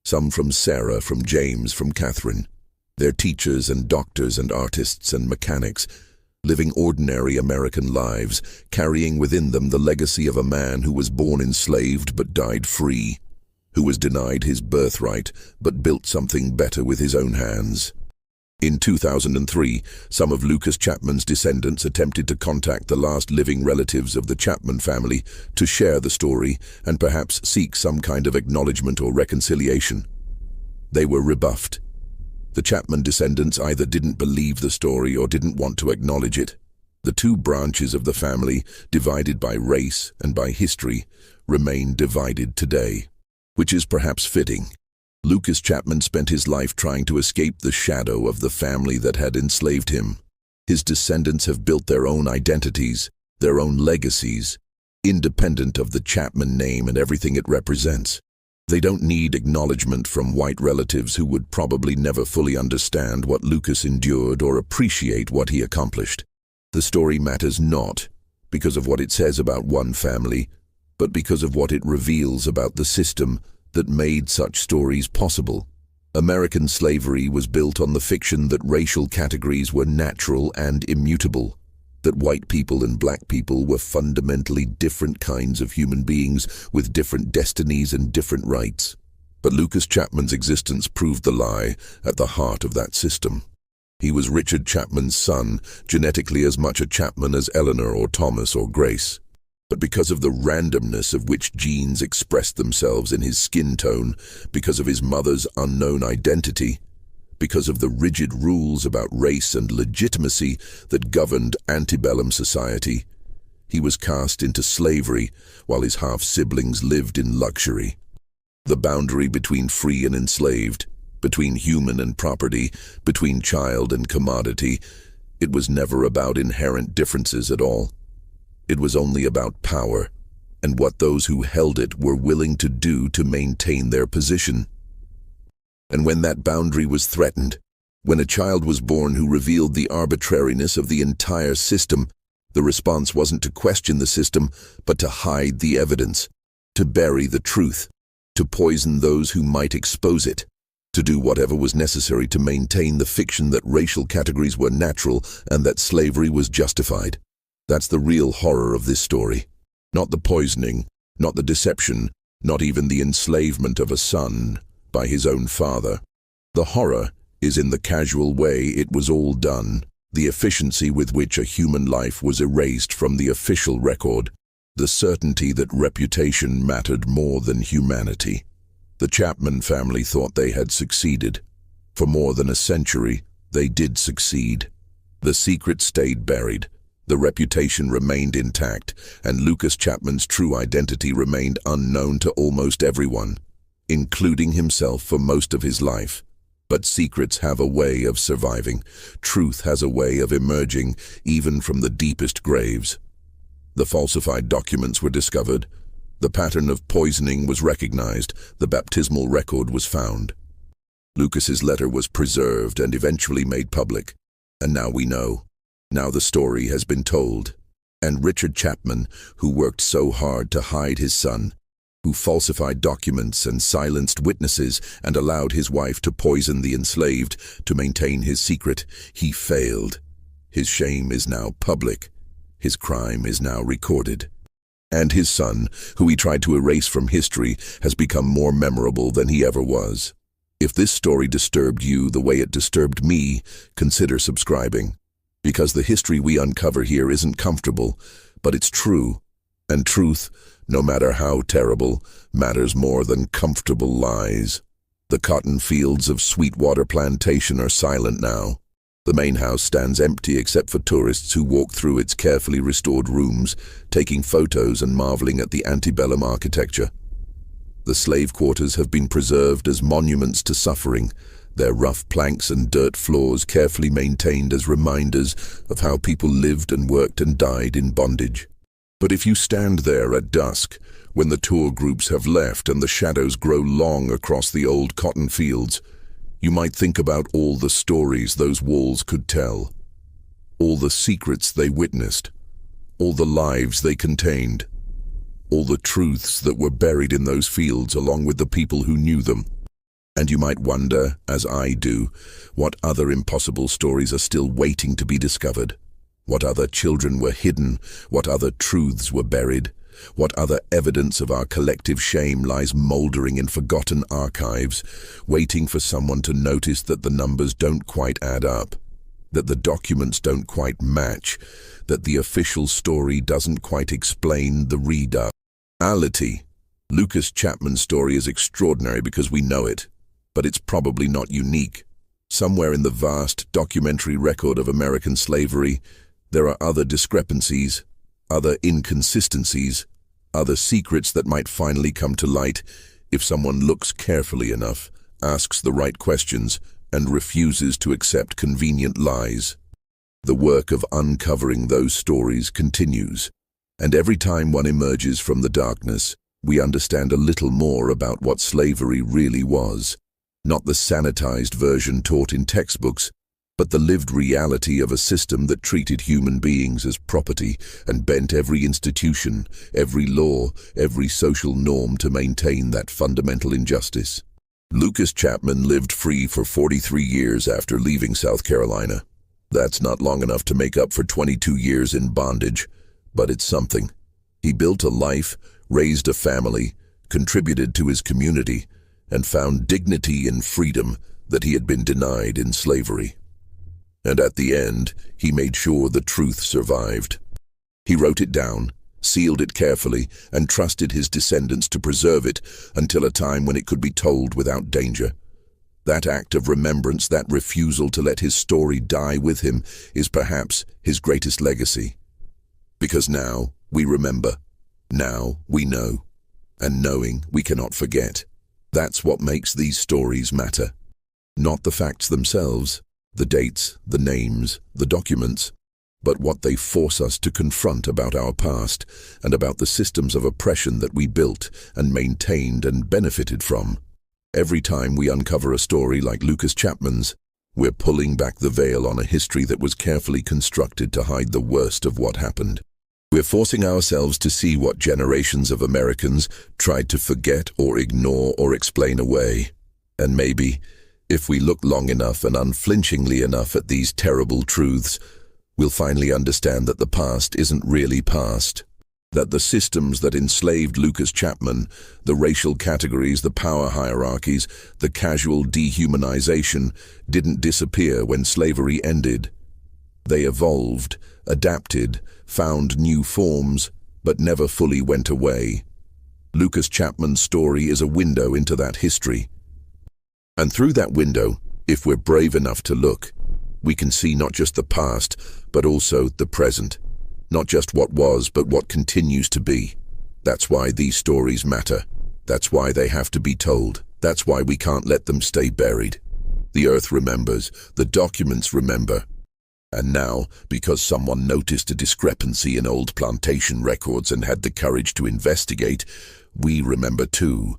some from Sarah, from James, from Catherine. They're teachers and doctors and artists and mechanics, living ordinary American lives, carrying within them the legacy of a man who was born enslaved but died free, who was denied his birthright but built something better with his own hands. In 2003, some of Lucas Chapman's descendants attempted to contact the last living relatives of the Chapman family to share the story and perhaps seek some kind of acknowledgement or reconciliation. They were rebuffed. The Chapman descendants either didn't believe the story or didn't want to acknowledge it. The two branches of the family, divided by race and by history, remain divided today, which is perhaps fitting. Lucas Chapman spent his life trying to escape the shadow of the family that had enslaved him. His descendants have built their own identities, their own legacies, independent of the Chapman name and everything it represents. They don't need acknowledgement from white relatives who would probably never fully understand what Lucas endured or appreciate what he accomplished. The story matters not because of what it says about one family, but because of what it reveals about the system that made such stories possible. American slavery was built on the fiction that racial categories were natural and immutable, that white people and black people were fundamentally different kinds of human beings with different destinies and different rights. But Lucas Chapman's existence proved the lie at the heart of that system. He was Richard Chapman's son, genetically as much a Chapman as Eleanor or Thomas or Grace. But because of the randomness of which genes expressed themselves in his skin tone, because of his mother's unknown identity, because of the rigid rules about race and legitimacy that governed antebellum society, he was cast into slavery while his half-siblings lived in luxury. The boundary between free and enslaved, between human and property, between child and commodity, it was never about inherent differences at all. It was only about power, and what those who held it were willing to do to maintain their position. And when that boundary was threatened, when a child was born who revealed the arbitrariness of the entire system, the response wasn't to question the system, but to hide the evidence, to bury the truth, to poison those who might expose it, to do whatever was necessary to maintain the fiction that racial categories were natural and that slavery was justified. That's the real horror of this story. Not the poisoning, not the deception, not even the enslavement of a son by his own father. The horror is in the casual way it was all done, the efficiency with which a human life was erased from the official record, the certainty that reputation mattered more than humanity. The Chapman family thought they had succeeded. For more than a century, they did succeed. The secret stayed buried. The reputation remained intact, and Lucas Chapman's true identity remained unknown to almost everyone, including himself for most of his life. But secrets have a way of surviving. Truth has a way of emerging, even from the deepest graves. The falsified documents were discovered. The pattern of poisoning was recognized. The baptismal record was found. Lucas's letter was preserved and eventually made public. And now we know. Now the story has been told. And Richard Chapman, who worked so hard to hide his son, who falsified documents and silenced witnesses and allowed his wife to poison the enslaved to maintain his secret, he failed. His shame is now public. His crime is now recorded. And his son, who he tried to erase from history, has become more memorable than he ever was. If this story disturbed you the way it disturbed me, consider subscribing. Because the history we uncover here isn't comfortable, but it's true. And truth, no matter how terrible, matters more than comfortable lies. The cotton fields of Sweetwater Plantation are silent now. The main house stands empty except for tourists who walk through its carefully restored rooms, taking photos and marveling at the antebellum architecture. The slave quarters have been preserved as monuments to suffering, their rough planks and dirt floors carefully maintained as reminders of how people lived and worked and died in bondage. But if you stand there at dusk, when the tour groups have left and the shadows grow long across the old cotton fields, you might think about all the stories those walls could tell, all the secrets they witnessed, all the lives they contained, all the truths that were buried in those fields along with the people who knew them. And you might wonder, as I do, what other impossible stories are still waiting to be discovered. What other children were hidden, what other truths were buried, what other evidence of our collective shame lies mouldering in forgotten archives, waiting for someone to notice that the numbers don't quite add up, that the documents don't quite match, that the official story doesn't quite explain the reality. Lucas Chapman's story is extraordinary because we know it, but it's probably not unique. Somewhere in the vast documentary record of American slavery, there are other discrepancies, other inconsistencies, other secrets that might finally come to light if someone looks carefully enough, asks the right questions, and refuses to accept convenient lies. The work of uncovering those stories continues. And every time one emerges from the darkness, we understand a little more about what slavery really was. Not the sanitized version taught in textbooks, but the lived reality of a system that treated human beings as property and bent every institution, every law, every social norm to maintain that fundamental injustice. Lucas Chapman lived free for 43 years after leaving South Carolina. That's not long enough to make up for 22 years in bondage, but it's something. He built a life, raised a family, contributed to his community, and found dignity in freedom that he had been denied in slavery. And at the end, he made sure the truth survived. He wrote it down, sealed it carefully, and trusted his descendants to preserve it until a time when it could be told without danger. That act of remembrance, that refusal to let his story die with him, is perhaps his greatest legacy. Because now we remember, now we know, and knowing we cannot forget. That's what makes these stories matter. Not the facts themselves, the dates, the names, the documents, but what they force us to confront about our past and about the systems of oppression that we built and maintained and benefited from. Every time we uncover a story like Lucas Chapman's, we're pulling back the veil on a history that was carefully constructed to hide the worst of what happened. We're forcing ourselves to see what generations of Americans tried to forget or ignore or explain away. And maybe, if we look long enough and unflinchingly enough at these terrible truths, we'll finally understand that the past isn't really past. That the systems that enslaved Lucas Chapman, the racial categories, the power hierarchies, the casual dehumanization, didn't disappear when slavery ended. They evolved, adapted, found new forms, but never fully went away. Lucas Chapman's story is a window into that history. And through that window, if we're brave enough to look, we can see not just the past, but also the present. Not just what was, but what continues to be. That's why these stories matter. That's why they have to be told. That's why we can't let them stay buried. The earth remembers. The documents remember. And now, because someone noticed a discrepancy in old plantation records and had the courage to investigate, we remember too.